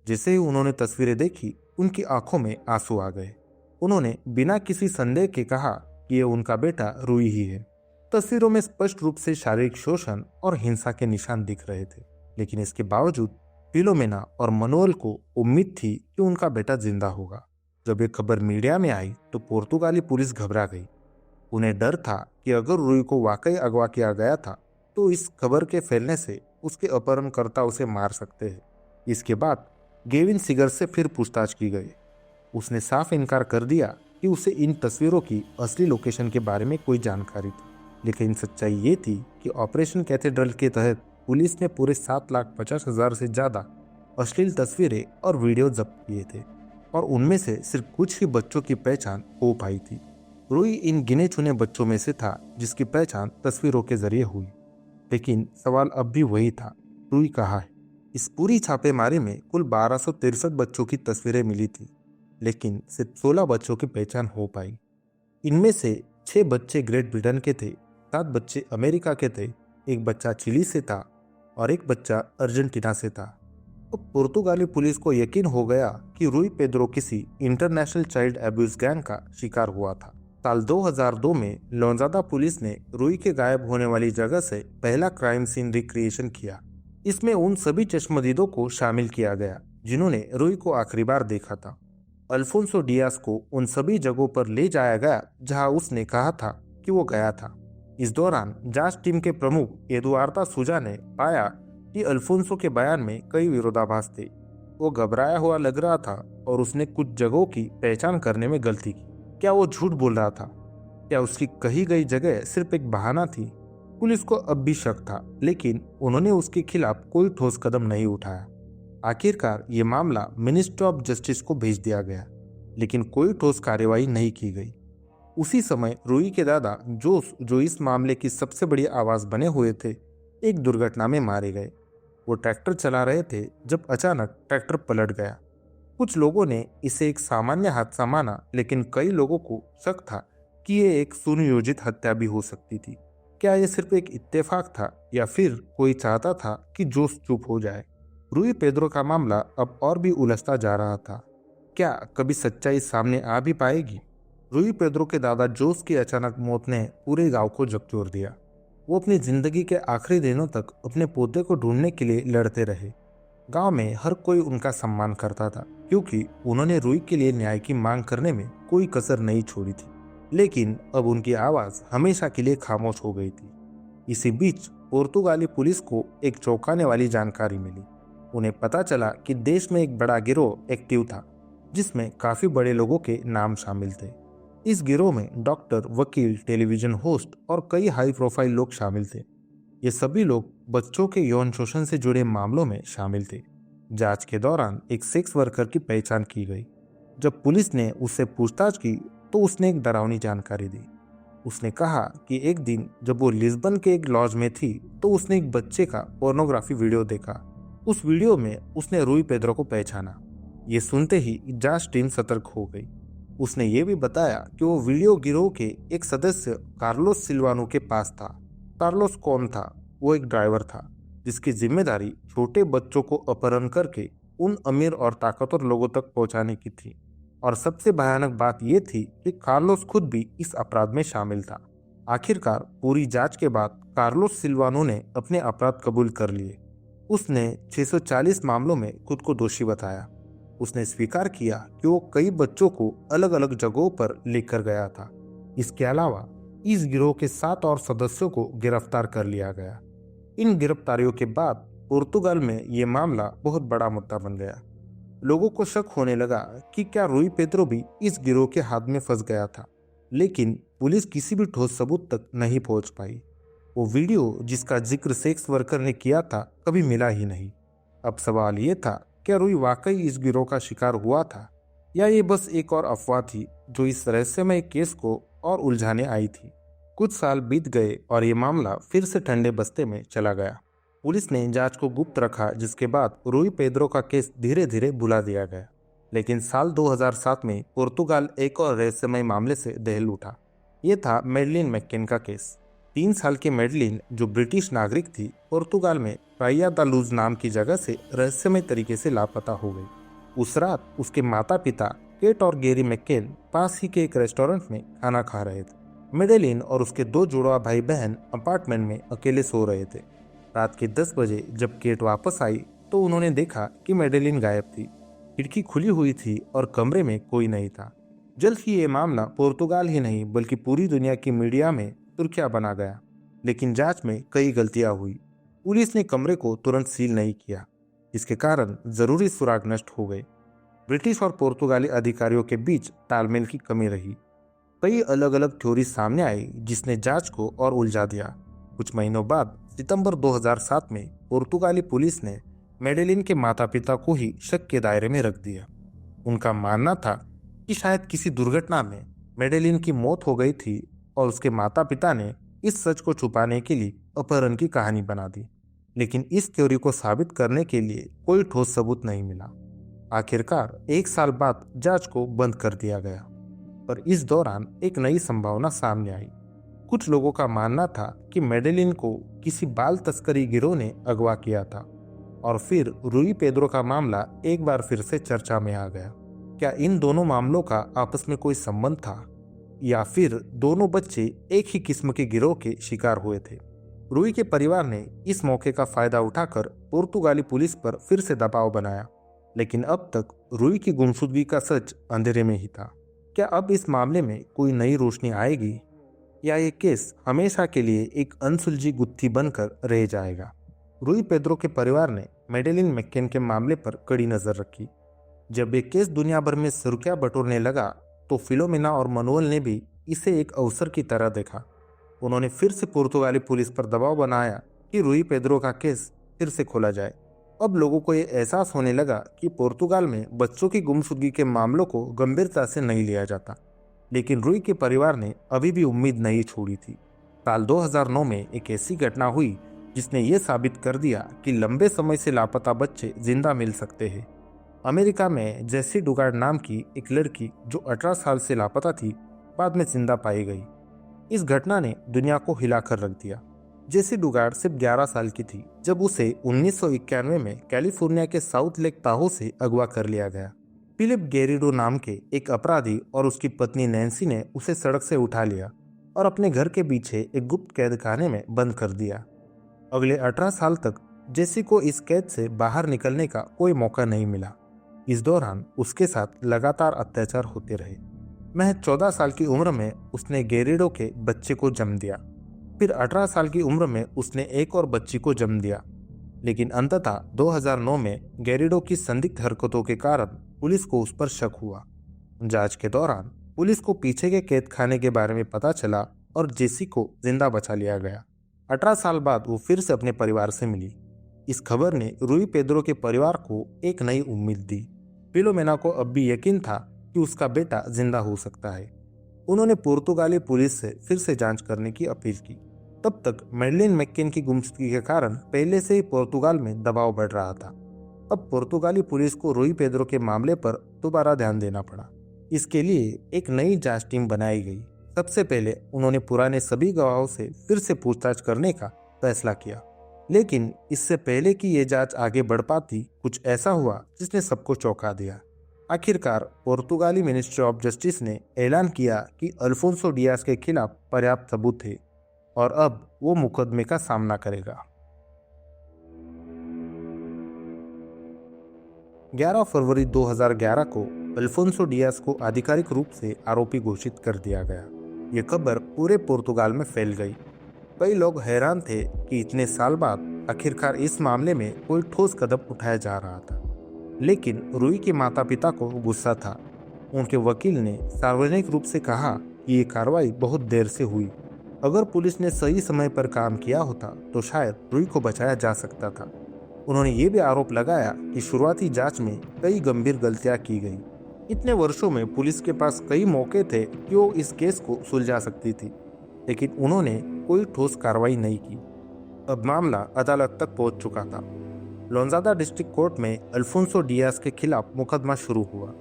जैसे ही उन्होंने तस्वीरें देखी, उनकी आंखों में आंसू आ गए। उन्होंने बिना किसी संदेह के कहा कि ये उनका बेटा रूई ही है। तस्वीरों में स्पष्ट रूप से शारीरिक शोषण और हिंसा के निशान दिख रहे थे, लेकिन इसके बावजूद फिलोमेना और मनोअल को उम्मीद थी कि उनका बेटा जिंदा होगा। जब ये खबर मीडिया में आई तो पुर्तगाली पुलिस घबरा गई। उन्हें डर था कि अगर रूई को वाकई अगवा किया गया था तो इस खबर के फैलने से उसके अपहरणकर्ता उसे मार सकते हैं। इसके बाद गेविन सिगर से फिर पूछताछ की गई। उसने साफ इनकार कर दिया कि उसे इन तस्वीरों की असली लोकेशन के बारे में कोई जानकारी थी। लेकिन सच्चाई ये थी कि ऑपरेशन कैथेड्रल के तहत पुलिस ने पूरे 7,50,000 से ज्यादा अश्लील तस्वीरें और वीडियो जब्त किए थे और उनमें से सिर्फ कुछ ही बच्चों की पहचान हो पाई थी। रूई इन गिने चुने बच्चों में से था जिसकी पहचान तस्वीरों के जरिए हुई। लेकिन सवाल अब भी वही था, रूई कहाँ है? इस पूरी छापेमारी में कुल 1263 बच्चों की तस्वीरें मिली थी, लेकिन सिर्फ 16 बच्चों की पहचान हो पाई। इनमें से 6 बच्चे ग्रेट ब्रिटेन के थे, 7 बच्चे अमेरिका के थे, एक बच्चा चिली से था और एक बच्चा अर्जेंटीना से था। तो पुर्तगाली पुलिस को यकीन हो गया कि रूई पेद्रो किसी इंटरनेशनल चाइल्ड एब्यूज गैंग का शिकार हुआ था। साल 2002 में लौंजादा पुलिस ने रूई के गायब होने वाली जगह से पहला क्राइम सीन रिक्रिएशन किया। इसमें उन सभी चश्मदीदों को शामिल किया गया जिन्होंने रूई को आखिरी बार देखा था। अल्फोंसो डियास को उन सभी जगहों पर ले जाया गया जहां उसने कहा था कि वो गया था। इस दौरान जांच टीम के प्रमुख एदुआर्दा सूजा ने पाया कि अल्फोंसो के बयान में कई विरोधाभास थे। वो घबराया हुआ लग रहा था और उसने कुछ जगहों की पहचान करने में गलती की। क्या वो झूठ बोल रहा था? क्या उसकी कही गई जगह सिर्फ एक बहाना थी? पुलिस को अब भी शक था, लेकिन उन्होंने उसके खिलाफ कोई ठोस कदम नहीं उठाया। आखिरकार ये मामला मिनिस्ट्री ऑफ जस्टिस को भेज दिया गया, लेकिन कोई ठोस कार्यवाही नहीं की गई। उसी समय रूई के दादा जोस, जो इस मामले की सबसे बड़ी आवाज बने हुए थे, एक दुर्घटना में मारे गए। वो ट्रैक्टर चला रहे थे जब अचानक ट्रैक्टर पलट गया। कुछ लोगों ने इसे एक सामान्य हादसा माना, लेकिन कई लोगों को शक था कि ये एक सुनियोजित हत्या भी हो सकती थी। क्या ये सिर्फ एक इत्तेफाक था या फिर कोई चाहता था कि जोश चुप हो जाए? रूई पेद्रो का मामला अब और भी उलझता जा रहा था। क्या कभी सच्चाई सामने आ भी पाएगी? रूई पेद्रो के दादा जोस की अचानक मौत ने पूरे गांव को झकझोर दिया। वो अपनी जिंदगी के आखिरी दिनों तक अपने पोते को ढूंढने के लिए लड़ते रहे। गांव में हर कोई उनका सम्मान करता था क्योंकि उन्होंने रूई के लिए न्याय की मांग करने में कोई कसर नहीं छोड़ी थी। लेकिन अब उनकी आवाज हमेशा के लिए खामोश हो गई थी। इसी बीच पुर्तगाली पुलिस को एक चौंकाने वाली जानकारी मिली। उन्हें पता चला कि देश में एक बड़ा गिरोह एक्टिव था, जिसमें काफी बड़े लोगों के नाम शामिल थे। इस गिरोह में डॉक्टर, वकील, टेलीविजन होस्ट और कई हाई प्रोफाइल लोग शामिल थे। ये सभी लोग बच्चों के यौन शोषण से जुड़े मामलों में शामिल थे। जांच के दौरान एक सेक्स वर्कर की पहचान की गई। जब पुलिस ने उससे पूछताछ की तो उसने एक डरावनी जानकारी दी। उसने कहा कि एक दिन जब वो लिस्बन के एक लॉज में थी तो उसने एक बच्चे का पोर्नोग्राफी वीडियो देखा। उस वीडियो में उसने रूई पेद्रो को पहचाना। ये सुनते ही जांच टीम सतर्क हो गई। उसने ये भी बताया कि वो वीडियो गिरोह के एक सदस्य कार्लोस सिल्वानो के पास था। कार्लोस कौन था? वो एक ड्राइवर था जिसकी जिम्मेदारी छोटे बच्चों को अपहरण करके उन अमीर और ताकतवर लोगों तक पहुंचाने की थी। और सबसे भयानक बात यह थी कि कार्लोस खुद भी इस अपराध में शामिल था। आखिरकार पूरी जांच के बाद कार्लोस सिल्वानो ने अपने अपराध कबूल कर लिए। उसने 640 मामलों में खुद को दोषी बताया। उसने स्वीकार किया कि वो कई बच्चों को अलग अलग जगहों पर लेकर गया था। इसके अलावा इस गिरोह के 7 और सदस्यों को गिरफ्तार कर लिया गया। इन गिरफ्तारियों के बाद पुर्तगाल में ये मामला बहुत बड़ा मुद्दा बन गया। लोगों को शक होने लगा कि क्या रूई पेद्रो भी इस गिरोह के हाथ में फंस गया था, लेकिन पुलिस किसी भी ठोस सबूत तक नहीं पहुंच पाई। वो वीडियो जिसका जिक्र सेक्स वर्कर ने किया था कभी मिला ही नहीं। अब सवाल ये था, क्या रूई वाकई इस गिरोह का शिकार हुआ था या ये बस एक और अफवाह थी जो इस रहस्यमय केस को और उलझाने आई थी। कुछ साल बीत गए और ये मामला फिर से ठंडे बस्ते में चला गया। पुलिस ने जांच को गुप्त रखा, जिसके बाद रूई पेद्रो का केस धीरे धीरे भुला दिया गया। लेकिन साल 2007 में पुर्तगाल एक और रहस्यमय मामले से दहल उठा। ये था मैडलिन मैक्केन का केस। 3 साल की मैडलिन, जो ब्रिटिश नागरिक थी, पुर्तगाल में प्राया दा लूज नाम की जगह से रहस्यमय तरीके से लापता हो गई। उस रात उसके माता पिता केट और गेरी मैक्केन पास ही के एक रेस्टोरेंट में खाना खा रहे थे। मेडेलिन और उसके 2 जुड़वा भाई बहन अपार्टमेंट में अकेले सो रहे थे। रात के 10 बजे जब केट वापस आई तो उन्होंने देखा कि मेडेलिन गायब थी। खिड़की खुली हुई थी और कमरे में कोई नहीं था। जल्द ही ये मामला पुर्तगाल ही नहीं बल्कि पूरी दुनिया की मीडिया में सुर्खियां बना गया। लेकिन जांच में कई गलतियां हुई। पुलिस ने कमरे को तुरंत सील नहीं किया, इसके कारण जरूरी सुराग नष्ट हो गए। ब्रिटिश और पुर्तगाली अधिकारियों के बीच तालमेल की कमी रही। कई अलग अलग थ्योरी सामने आई जिसने जांच को और उलझा दिया। कुछ महीनों बाद सितंबर 2007 में पुर्तगाली पुलिस ने मेडेलिन के माता पिता को ही शक के दायरे में रख दिया। उनका मानना था कि शायद किसी दुर्घटना में मेडेलिन की मौत हो गई थी और उसके माता पिता ने इस सच को छुपाने के लिए अपहरण की कहानी बना दी। लेकिन इस थ्योरी को साबित करने के लिए कोई ठोस सबूत नहीं मिला। आखिरकार 1 साल बाद जांच को बंद कर दिया गया। पर इस दौरान एक नई संभावना सामने आई। कुछ लोगों का मानना था कि मेडेलिन को किसी बाल तस्करी गिरोह ने अगवा किया था। और फिर रूई पेद्रो का मामला एक बार फिर से चर्चा में आ गया। क्या इन दोनों मामलों का आपस में कोई संबंध था या फिर दोनों बच्चे एक ही किस्म के गिरोह के शिकार हुए थे? रूई के परिवार ने इस मौके का फायदा उठाकर पुर्तगाली पुलिस पर फिर से दबाव बनाया। लेकिन अब तक रूई की गुमशुदगी का सच अंधेरे में ही था। क्या अब इस मामले में कोई नई रोशनी आएगी या ये केस हमेशा के लिए एक अनसुलझी गुत्थी बनकर रह जाएगा? रूई पेद्रो के परिवार ने मेडेलिन मैक्केन के मामले पर कड़ी नजर रखी। जब ये केस दुनिया भर में सुर्खियां बटोरने लगा तो फिलोमिना और मनोअल ने भी इसे एक अवसर की तरह देखा। उन्होंने फिर से पुर्तगाली पुलिस पर दबाव बनाया कि रूई पेद्रो का केस फिर से खोला जाए। अब लोगों को ये एहसास होने लगा कि पुर्तगाल में बच्चों की गुमशुदगी के मामलों को गंभीरता से नहीं लिया जाता। लेकिन रूई के परिवार ने अभी भी उम्मीद नहीं छोड़ी थी। साल 2009 में एक ऐसी घटना हुई जिसने ये साबित कर दिया कि लंबे समय से लापता बच्चे जिंदा मिल सकते हैं। अमेरिका में जेसी डुगार्ड नाम की एक लड़की जो 18 साल से लापता थी, बाद में जिंदा पाई गई। इस घटना ने दुनिया को हिलाकर रख दिया। जेसी डुगार्ड सिर्फ 11 साल की थी जब उसे 1991 में कैलिफोर्निया के साउथ लेक ताहो से अगवा कर लिया गया। फिलिप गेरिडो नाम के एक अपराधी और उसकी पत्नी नैन्सी ने उसे सड़क से उठा लिया और अपने घर के पीछे एक गुप्त कैद खाने में बंद कर दिया। अगले 18 साल तक जेसी को इस कैद से बाहर निकलने का कोई मौका नहीं मिला। इस दौरान उसके साथ लगातार अत्याचार होते रहे। महज 14 साल की उम्र में उसने गेरिडो के बच्चे को जन्म दिया। फिर 18 साल की उम्र में उसने एक और बच्ची को जन्म दिया। लेकिन अंततः 2009 में गेरिडो की संदिग्ध हरकतों के कारण पुलिस को उस पर शक हुआ। जांच के दौरान पुलिस को पीछे के कैद खाने के बारे में पता चला और जेसी को जिंदा बचा लिया गया। 18 साल बाद वो फिर से अपने परिवार से मिली। इस खबर ने रुई पेद्रो के परिवार को एक नई उम्मीद दी। फिलोमेना को अब भी यकीन था कि उसका बेटा जिंदा हो सकता है। उन्होंने पुर्तगाली पुलिस से फिर से जांच करने की अपील की। तब तक मैडलिन मैकेन की गुमशुदगी के कारण पहले से ही पुर्तगाल में दबाव बढ़ रहा था। अब पुर्तगाली पुलिस को रुई पेद्रो के मामले पर दोबारा ध्यान देना पड़ा। इसके लिए एक नई जांच टीम बनाई गई। सबसे पहले उन्होंने पुराने सभी गवाहों से फिर से पूछताछ करने का फैसला किया। लेकिन इससे पहले कि ये जांच आगे बढ़ पाती, कुछ ऐसा हुआ जिसने सबको चौंका दिया। आखिरकार पुर्तगाली मिनिस्ट्री ऑफ जस्टिस ने ऐलान किया कि अल्फोंसो डियाज के खिलाफ पर्याप्त सबूत थे और अब वो मुकदमे का सामना करेगा। 11 फरवरी 2011 को अल्फोंसो डियाज को आधिकारिक रूप से आरोपी घोषित कर दिया गया। ये खबर पूरे पुर्तगाल में फैल गई। कई लोग हैरान थे कि इतने साल बाद आखिरकार इस मामले में कोई ठोस कदम उठाया जा रहा था। लेकिन रुई के माता पिता को गुस्सा था। उनके वकील ने सार्वजनिक रूप से कहा कि ये कार्रवाई बहुत देर से हुई। अगर पुलिस ने सही समय पर काम किया होता तो शायद रुई को बचाया जा सकता था। उन्होंने ये भी आरोप लगाया कि शुरुआती जांच में कई गंभीर गलतियां की गई। इतने वर्षों में पुलिस के पास कई मौके थे कि वो इस केस को सुलझा सकती थी, लेकिन उन्होंने कोई ठोस कार्रवाई नहीं की। अब मामला अदालत तक पहुंच चुका था। लोंजादा डिस्ट्रिक्ट कोर्ट में अल्फोंसो डियाज के खिलाफ मुकदमा शुरू हुआ।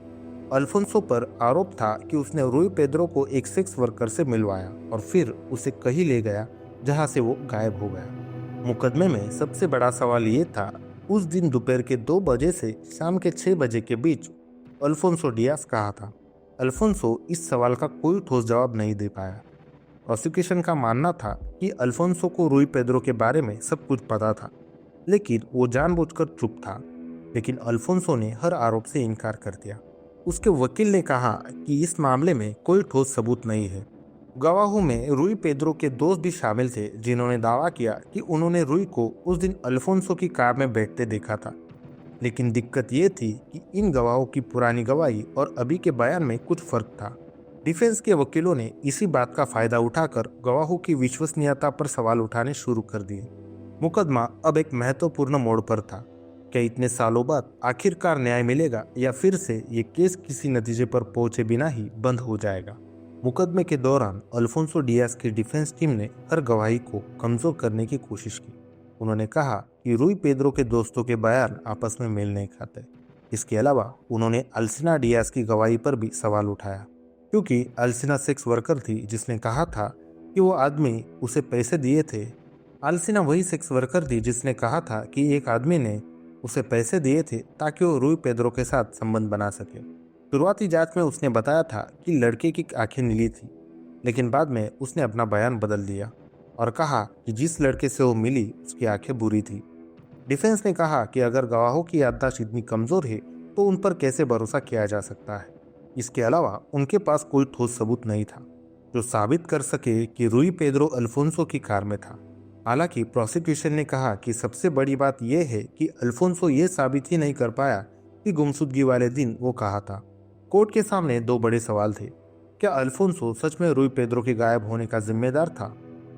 अल्फोंसो पर आरोप था कि उसने रुई पेद्रो को एक सेक्स वर्कर से मिलवाया और फिर उसे कहीं ले गया जहां से वो गायब हो गया। मुकदमे में सबसे बड़ा सवाल ये था, उस दिन दोपहर के 2 बजे से शाम के 6 बजे के बीच अल्फोंसो डियाज कहाँ था। अल्फोंसो इस सवाल का कोई ठोस जवाब नहीं दे पाया। प्रोसिक्यूशन का मानना था कि अल्फोंसो को रुई पेद्रो के बारे में सब कुछ पता था, लेकिन वो जानबूझकर चुप था। लेकिन अल्फोंसो ने हर आरोप से इनकार कर दिया। उसके वकील ने कहा कि इस मामले में कोई ठोस सबूत नहीं है। गवाहों में रुई पेद्रो के दोस्त भी शामिल थे, जिन्होंने दावा किया कि उन्होंने रुई को उस दिन अल्फोंसो की कार में बैठते देखा था। लेकिन दिक्कत ये थी कि इन गवाहों की पुरानी गवाही और अभी के बयान में कुछ फर्क था। डिफेंस के वकीलों ने इसी बात का फायदा उठाकर गवाहों की विश्वसनीयता पर सवाल उठाने शुरू कर दिए। मुकदमा अब एक महत्वपूर्ण मोड़ पर था। क्या इतने सालों बाद आखिरकार न्याय मिलेगा या फिर से ये केस किसी नतीजे पर पहुंचे बिना ही बंद हो जाएगा? मुकदमे के दौरान अल्फोंसो डियाज की डिफेंस टीम ने हर गवाही को कमजोर करने की कोशिश की। उन्होंने कहा कि रुई पेद्रो के दोस्तों के बयान आपस में मेल नहीं खाते। इसके अलावा उन्होंने अल्सिना डियाज की गवाही पर भी सवाल उठाया, क्योंकि अल्सिना सेक्स वर्कर थी जिसने कहा था कि वो आदमी उसे पैसे दिए थे। अल्सिना वही सेक्स वर्कर थी जिसने कहा था कि एक आदमी ने उसे पैसे दिए थे ताकि वो रुई पेद्रो के साथ संबंध बना सके। शुरुआती जांच में उसने बताया था कि लड़के की आंखें नीली थी, लेकिन बाद में उसने अपना बयान बदल दिया और कहा कि जिस लड़के से वो मिली उसकी आंखें बुरी थी। डिफेंस ने कहा कि अगर गवाहों की याददाश्त इतनी कमजोर है तो उन पर कैसे भरोसा किया जा सकता है। इसके अलावा उनके पास कोई ठोस सबूत नहीं था जो साबित कर सके कि रुई पेद्रो अल्फोंसो की कार में था। हालांकि प्रोसिक्यूशन ने कहा कि सबसे बड़ी बात यह है कि अल्फोंसो ये साबित ही नहीं कर पाया कि गुमशुदगी वाले दिन वो कहा था। कोर्ट के सामने 2 बड़े सवाल थे। क्या अल्फोंसो सच में रुई पेद्रो के गायब होने का जिम्मेदार था?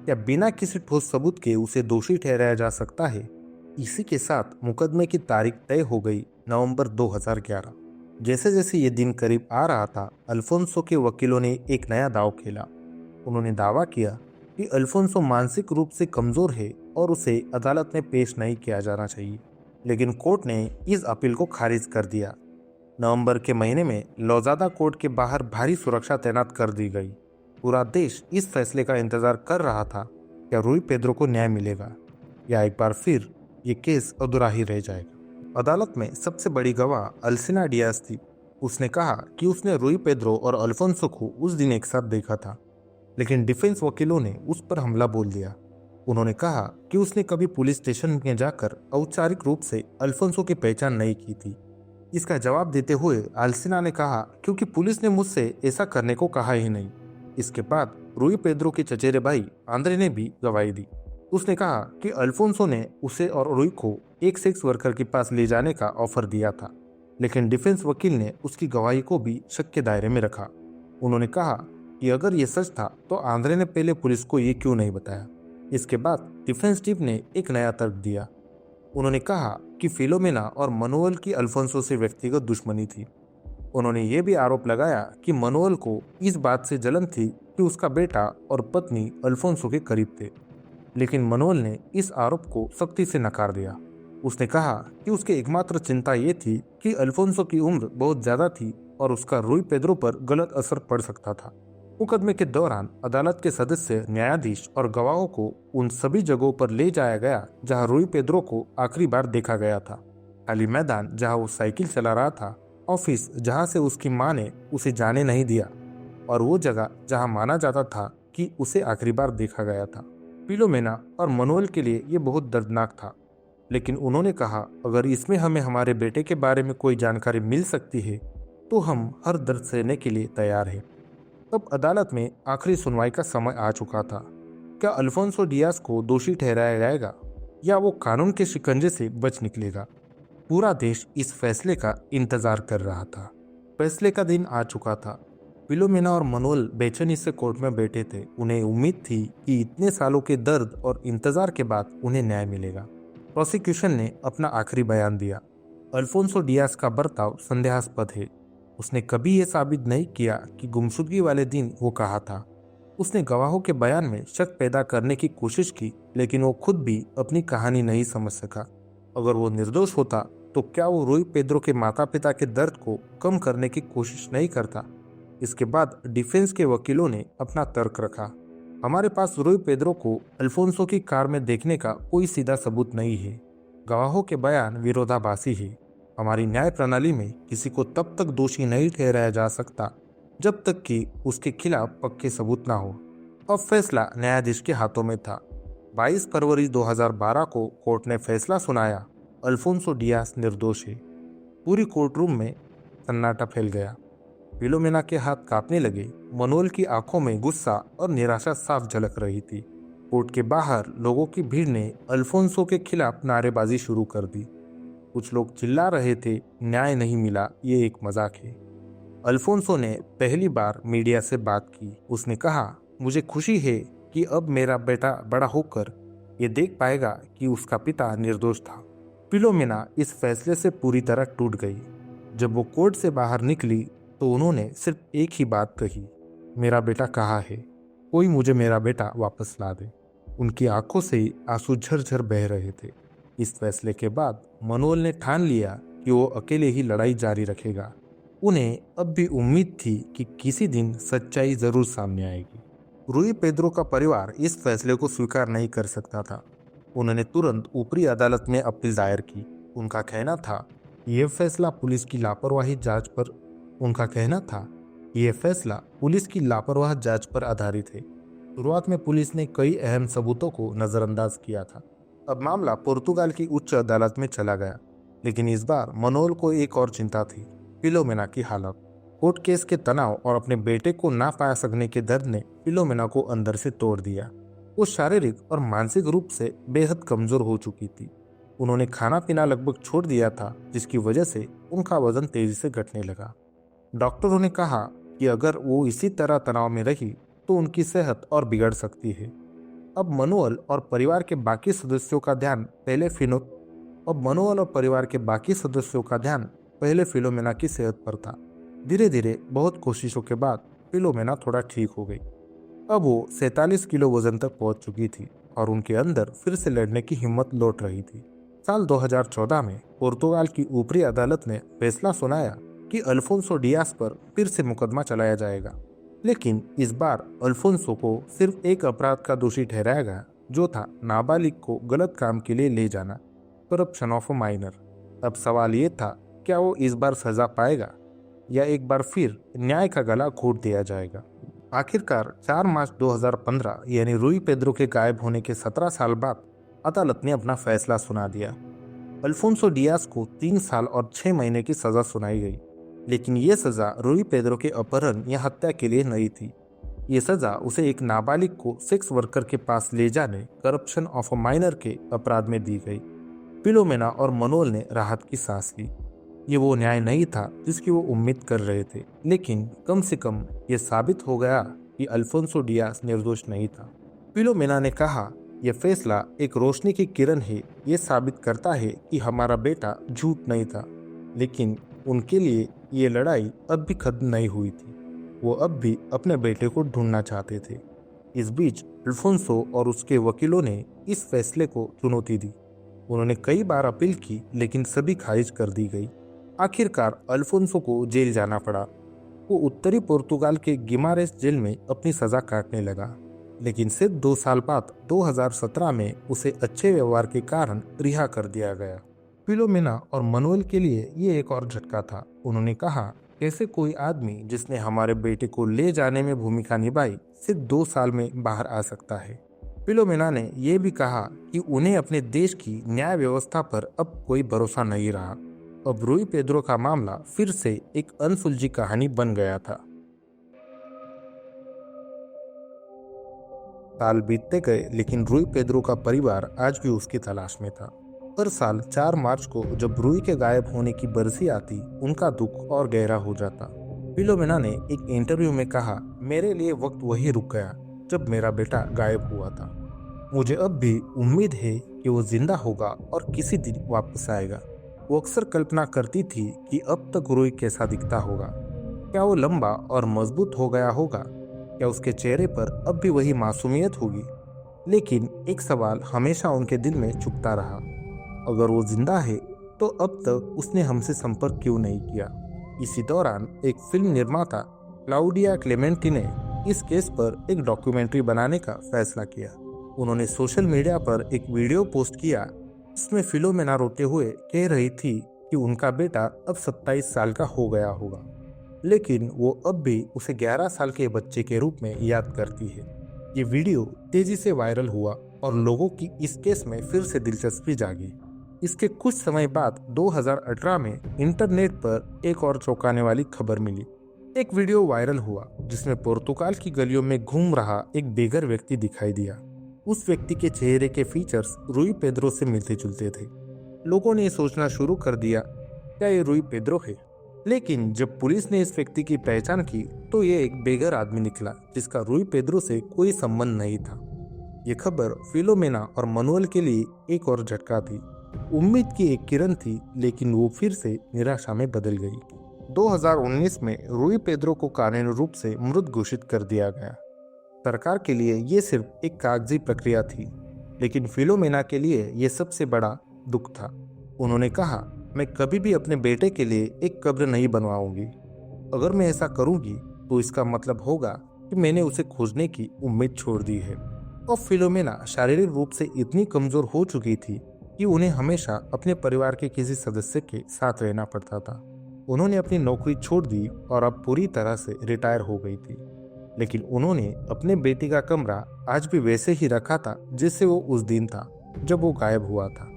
क्या बिना किसी ठोस सबूत के उसे दोषी ठहराया जा सकता है? इसी के साथ मुकदमे की तारीख तय हो गई, नवंबर 2011। जैसे जैसे ये दिन करीब आ रहा था, अल्फोंसो के वकीलों ने एक नया दांव खेला। उन्होंने दावा किया कि अल्फोंसो मानसिक रूप से कमजोर है और उसे अदालत में पेश नहीं किया जाना चाहिए। लेकिन कोर्ट ने इस अपील को खारिज कर दिया। नवंबर के महीने में लोजादा कोर्ट के बाहर भारी सुरक्षा तैनात कर दी गई। पूरा देश इस फैसले का इंतजार कर रहा था, क्या रुई पेद्रो को न्याय मिलेगा या एक बार फिर ये केस अधूरा ही रह जाएगा। अदालत में सबसे बड़ी गवाह अल्सिना डियाज थी। उसने कहा कि उसने रुई पेद्रो और अल्फोंसो को उस दिन एक साथ देखा था, लेकिन डिफेंस वकीलों ने उस पर हमला बोल दिया। उन्होंने कहा कि उसने कभी पुलिस स्टेशन में जाकर औपचारिक रूप से अल्फोंसो की पहचान नहीं की थी। इसका जवाब देते हुए अल्सिना ने कहा, क्योंकि पुलिस ने मुझसे ऐसा करने को कहा ही नहीं। इसके बाद रुई पेद्रो के चचेरे भाई आंद्रे ने भी गवाही दी। उसने कहा कि अल्फोंसो ने उसे और रुई को एक सेक्स वर्कर के पास ले जाने का ऑफर दिया था, लेकिन डिफेंस वकील ने उसकी गवाही को भी शक के दायरे में रखा। उन्होंने कहा कि अगर ये सच था तो आंद्रे ने पहले पुलिस को ये क्यों नहीं बताया। इसके बाद डिफेंस टीम ने एक नया तर्क दिया। उन्होंने कहा कि फिलोमेना और मनोअल की अल्फोंसो से व्यक्तिगत दुश्मनी थी। उन्होंने ये भी आरोप लगाया कि मनोअल को इस बात से जलन थी कि उसका बेटा और पत्नी अल्फोंसो के करीब थे, लेकिन मनोअल ने इस आरोप को सख्ती से नकार दिया। उसने कहा कि उसकी एकमात्र चिंता ये थी कि अल्फोंसो की उम्र बहुत ज्यादा थी और उसका रूई पेद्रो पर गलत असर पड़ सकता था। मुकदमे के दौरान अदालत के सदस्य, न्यायाधीश और गवाहों को उन सभी जगहों पर ले जाया गया जहां रूई पेद्रो को आखिरी बार देखा गया था। खाली मैदान जहां वो साइकिल चला रहा था, ऑफिस जहां से उसकी मां ने उसे जाने नहीं दिया, और वो जगह जहां माना जाता था कि उसे आखिरी बार देखा गया था। फिलोमेना और मनोअल के लिए ये बहुत दर्दनाक था, लेकिन उन्होंने कहा, अगर इसमें हमें हमारे बेटे के बारे में कोई जानकारी मिल सकती है तो हम हर दर्द सहने के लिए तैयार हैं। तब अदालत में आखिरी सुनवाई का समय आ चुका था। क्या अल्फोंसो डियाज को दोषी ठहराया जाएगा या वो कानून के शिकंजे से बच निकलेगा? पूरा देश इस फैसले का इंतजार कर रहा था। फैसले का दिन आ चुका था। फिलोमेना और मनोअल बेचैनी से कोर्ट में बैठे थे। उन्हें उम्मीद थी कि इतने सालों के दर्द और इंतजार के बाद उन्हें न्याय मिलेगा। प्रोसिक्यूशन ने अपना आखिरी बयान दिया। अल्फोंसो डियाज का बर्ताव संदेहास्पद है। उसने कभी यह साबित नहीं किया कि गुमशुदगी वाले दिन वो कहा था। उसने गवाहों के बयान में शक पैदा करने की कोशिश की, लेकिन वो खुद भी अपनी कहानी नहीं समझ सका। अगर वो निर्दोष होता तो क्या वो रूई पेद्रो के माता पिता के दर्द को कम करने की कोशिश नहीं करता? इसके बाद डिफेंस के वकीलों ने अपना तर्क रखा। हमारे पास रूई पेद्रो को अल्फोंसो की कार में देखने का कोई सीधा सबूत नहीं है। गवाहों के बयान विरोधाभासी है। हमारी न्याय प्रणाली में किसी को तब तक दोषी नहीं ठहराया जा सकता जब तक कि उसके खिलाफ पक्के सबूत ना हो। अब फैसला न्यायाधीश के हाथों में था। 22 फरवरी 2012 को कोर्ट ने फैसला सुनाया, अल्फोंसो डियाज निर्दोष है। पूरी कोर्ट रूम में सन्नाटा फैल गया। फिलोमेना के हाथ कांपने लगे। मनोअल की आंखों में गुस्सा और निराशा साफ झलक रही थी। कोर्ट के बाहर लोगों की भीड़ ने अल्फोंसो के खिलाफ नारेबाजी शुरू कर दी। कुछ लोग चिल्ला रहे थे, न्याय नहीं मिला, ये एक मजाक है। अल्फोंसो ने पहली बार मीडिया से बात की। उसने कहा, मुझे खुशी है कि अब मेरा बेटा बड़ा होकर ये देख पाएगा कि उसका पिता निर्दोष था। फिलोमेना इस फैसले से पूरी तरह टूट गई। जब वो कोर्ट से बाहर निकली तो उन्होंने सिर्फ एक ही बात कही, मेरा बेटा कहाँ है? कोई मुझे मेरा बेटा वापस ला दे। उनकी आंखों से आंसू झरझर बह रहे थे। इस फैसले के बाद मनोअल ने ठान लिया कि वो अकेले ही लड़ाई जारी रखेगा। उन्हें अब भी उम्मीद थी कि किसी दिन सच्चाई जरूर सामने आएगी। रूई पेद्रो का परिवार इस फैसले को स्वीकार नहीं कर सकता था। उन्होंने तुरंत ऊपरी अदालत में अपील दायर की। उनका कहना था यह फैसला पुलिस की लापरवाह जांच पर आधारित है। शुरुआत में पुलिस ने कई अहम सबूतों को नजरअंदाज किया था। अब मामला पुर्तगाल की उच्च अदालत में चला गया, लेकिन इस बार मनोअल को एक और चिंता थी, फिलोमेना की हालत। कोर्ट केस के तनाव और अपने बेटे को ना पा सकने के दर्द ने फिलोमेना को अंदर से तोड़ दिया। वो शारीरिक और मानसिक रूप से बेहद कमजोर हो चुकी थी। उन्होंने खाना पीना लगभग छोड़ दिया था, जिसकी वजह से उनका वजन तेजी से घटने लगा। डॉक्टरों ने कहा कि अगर वो इसी तरह तनाव में रही तो उनकी सेहत और बिगड़ सकती है। अब मनोअल और परिवार के बाकी सदस्यों का ध्यान पहले फिलोमेना की सेहत पर था। धीरे धीरे बहुत कोशिशों के बाद फिलोमेना थोड़ा ठीक हो गई। अब वो 47 किलो वजन तक पहुंच चुकी थी और उनके अंदर फिर से लड़ने की हिम्मत लौट रही थी। साल 2014 में पुर्तगाल की ऊपरी अदालत ने फैसला सुनाया कि अल्फोंसो डियाज पर फिर से मुकदमा चलाया जाएगा, लेकिन इस बार अल्फोंसो को सिर्फ एक अपराध का दोषी ठहराया गया, जो था नाबालिग को गलत काम के लिए ले जाना, करप्शन ऑफ अ माइनर। अब सवाल ये था, क्या वो इस बार सजा पाएगा या एक बार फिर न्याय का गला घोट दिया जाएगा? आखिरकार 4 मार्च 2015 यानी रूई पेद्रो के गायब होने के 17 साल बाद अदालत ने अपना फैसला सुना दिया। अल्फोंसो डियाज को 3 साल और 6 महीने की सजा सुनाई गई, लेकिन ये सजा रूई पेद्रो के अपहरण या हत्या के लिए नहीं थी। ये सजा उसे एक नाबालिग को सेक्स वर्कर के पास ले जाने, करप्शन ऑफ अ माइनर के अपराध में दी गई। फिलोमेना और मनोअल ने राहत की सांस ली। ये वो न्याय नहीं था जिसकी वो उम्मीद कर रहे थे, लेकिन कम से कम ये साबित हो गया कि अल्फोंसो डियाज निर्दोष नहीं था। फिलोमेना ने कहा, यह फैसला एक रोशनी की किरण है। ये साबित करता है कि हमारा बेटा झूठ नहीं था, लेकिन उनके लिए ये लड़ाई अब भी खत्म नहीं हुई थी। वो अब भी अपने बेटे को ढूंढना चाहते थे। इस बीच अल्फोंसो और उसके वकीलों ने इस फैसले को चुनौती दी। उन्होंने कई बार अपील की, लेकिन सभी खारिज कर दी गई। आखिरकार अल्फोंसो को जेल जाना पड़ा। वो उत्तरी पुर्तगाल के गिमारेस जेल में अपनी सजा काटने लगा, लेकिन सिर्फ 2 साल बाद 2017 में उसे अच्छे व्यवहार के कारण रिहा कर दिया गया। फिलोमेना और मनुएल के लिए ये एक और झटका था। उन्होंने कहा, कैसे कोई आदमी जिसने हमारे बेटे को ले जाने में भूमिका निभाई सिर्फ 2 साल में बाहर आ सकता है। फिलोमेना ने यह भी कहा कि उन्हें अपने देश की न्याय व्यवस्था पर अब कोई भरोसा नहीं रहा। अब रुई पेद्रो का मामला फिर से एक अनसुलझी कहानी बन गया था। साल बीतते गए, लेकिन रुई पेद्रो का परिवार आज भी उसकी तलाश में था। हर साल 4 मार्च को जब रुई के गायब होने की बरसी आती, उनका दुख और गहरा हो जाता। फिलोमेना ने एक इंटरव्यू में कहा, मेरे लिए वक्त वही रुक गया जब मेरा बेटा गायब हुआ था। मुझे अब भी उम्मीद है कि वो जिंदा होगा और किसी दिन वापस आएगा। वो अक्सर कल्पना करती थी कि अब तक रुई कैसा दिखता होगा। क्या वो लंबा और मजबूत हो गया होगा? क्या उसके चेहरे पर अब भी वही मासूमियत होगी? लेकिन एक सवाल हमेशा उनके दिल में चुभता रहा, अगर वो जिंदा है तो अब तक उसने हमसे संपर्क क्यों नहीं किया? इसी दौरान एक फिल्म निर्माता क्लाउडिया क्लेमेंटी ने इस केस पर एक डॉक्यूमेंट्री बनाने का फैसला किया। उन्होंने सोशल मीडिया पर एक वीडियो पोस्ट किया। उसमें फिलोमेना रोते हुए कह रही थी कि उनका बेटा अब 27 साल का हो गया होगा, लेकिन वो अब भी उसे 11 साल के बच्चे के रूप में याद करती है। ये वीडियो तेजी से वायरल हुआ और लोगों की इस केस में फिर से दिलचस्पी जागी। इसके कुछ समय बाद 2018 में इंटरनेट पर एक और चौंकाने वाली खबर मिली। एक वीडियो वायरल हुआ जिसमें पुर्तगाल की गलियों में घूम रहा एक बेघर व्यक्ति दिखाई दिया। उस व्यक्ति के चेहरे के फीचर्स रुई पेद्रो से मिलते जुलते थे। लोगों ने सोचना शुरू कर दिया, क्या ये रुई पेद्रो है? लेकिन जब पुलिस ने इस व्यक्ति की पहचान की तो ये एक बेघर आदमी निकला जिसका रुई पेद्रो से कोई संबंध नहीं था। ये खबर फिलोमेना और मनुएल के लिए एक और झटका थी। उम्मीद की एक किरण थी, लेकिन वो फिर से निराशा में बदल गई। 2019 में रुई पेद्रो को कानूनी रूप से मृत घोषित कर दिया गया। सरकार के लिए ये सिर्फ एक कागजी प्रक्रिया थी, लेकिन फिलोमेना के लिए ये सबसे बड़ा दुख था। उन्होंने कहा, मैं कभी भी अपने बेटे के लिए एक कब्र नहीं बनवाऊंगी। अगर मैं ऐसा करूंगी तो इसका मतलब होगा कि मैंने उसे खोजने की उम्मीद छोड़ दी है। और फिलोमेना शारीरिक रूप से इतनी कमजोर हो चुकी थी कि उन्हें हमेशा अपने परिवार के किसी सदस्य के साथ रहना पड़ता था। उन्होंने अपनी नौकरी छोड़ दी और अब पूरी तरह से रिटायर हो गई थी, लेकिन उन्होंने अपने बेटे का कमरा आज भी वैसे ही रखा था जैसे वो उस दिन था जब वो गायब हुआ था।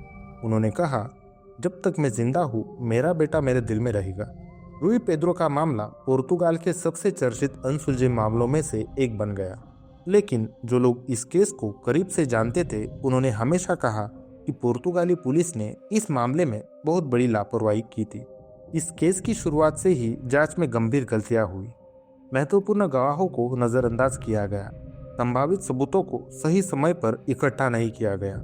उन्होंने कहा, जब तक मैं जिंदा हूँ मेरा बेटा मेरे दिल में रहेगा। रुई पेद्रो का मामला पुर्तगाल के सबसे चर्चित अनसुलझे मामलों में से एक बन गया, लेकिन जो लोग इस केस को करीब से जानते थे उन्होंने हमेशा कहा कि पुर्तगाली पुलिस ने इस मामले में बहुत बड़ी लापरवाही की थी। इस केस की शुरुआत से ही जांच में गंभीर गलतियां हुई। महत्वपूर्ण गवाहों को नजरअंदाज किया गया, संभावित सबूतों को सही समय पर इकट्ठा नहीं किया गया।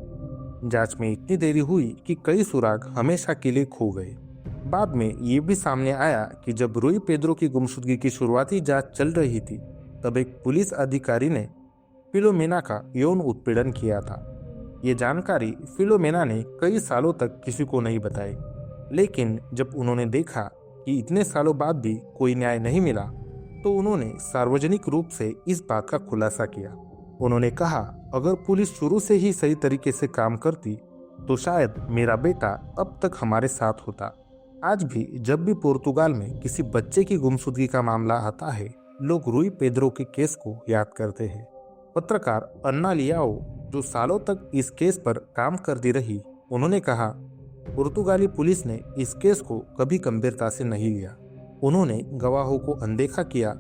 जांच में इतनी देरी हुई कि कई सुराग हमेशा के लिए खो गए। बाद में ये भी सामने आया कि जब रुई पेद्रो की गुमशुदगी की शुरुआती जांच चल रही थी, तब एक पुलिस अधिकारी ने फिलोमेना का यौन उत्पीड़न किया था। ये जानकारी फिलोमेना ने कई सालों तक किसी को नहीं बताई, लेकिन जब उन्होंने देखा कि इतने सालों बाद भी कोई न्याय नहीं मिला, तो उन्होंने सार्वजनिक रूप से इस बात का खुलासा किया। उन्होंने कहा, अगर पुलिस शुरू से ही सही तरीके से काम करती तो शायद मेरा बेटा अब तक हमारे साथ होता। आज भी जब भी पुर्तगाल में किसी बच्चे की गुमशुदगी का मामला आता है, लोग रुई पेद्रो के केस को याद करते हैं। पत्रकार अन्ना लियाओ, जो सालों तक इस केस पर काम करती रही, उन्होंने कहा, पुर्तगाली पुलिस ने इस केस को कभी गंभीरता से नहीं लिया। उन्होंने गवाहों को अनदेखा किया,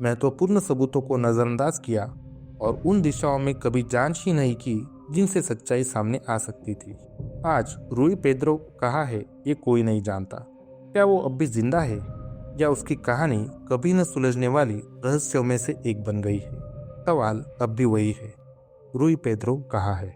महत्वपूर्ण सबूतों को नजरअंदाज किया और उन दिशाओं में कभी जांच ही नहीं की जिनसे सच्चाई सामने आ सकती थी। आज रुई पेद्रो कहाँ है ये कोई नहीं जानता। क्या वो अब भी जिंदा है या उसकी कहानी कभी न सुलझने वाली रहस्यों में से एक बन गई है? सवाल अब भी वही है, रुई पेद्रो कहाँ है?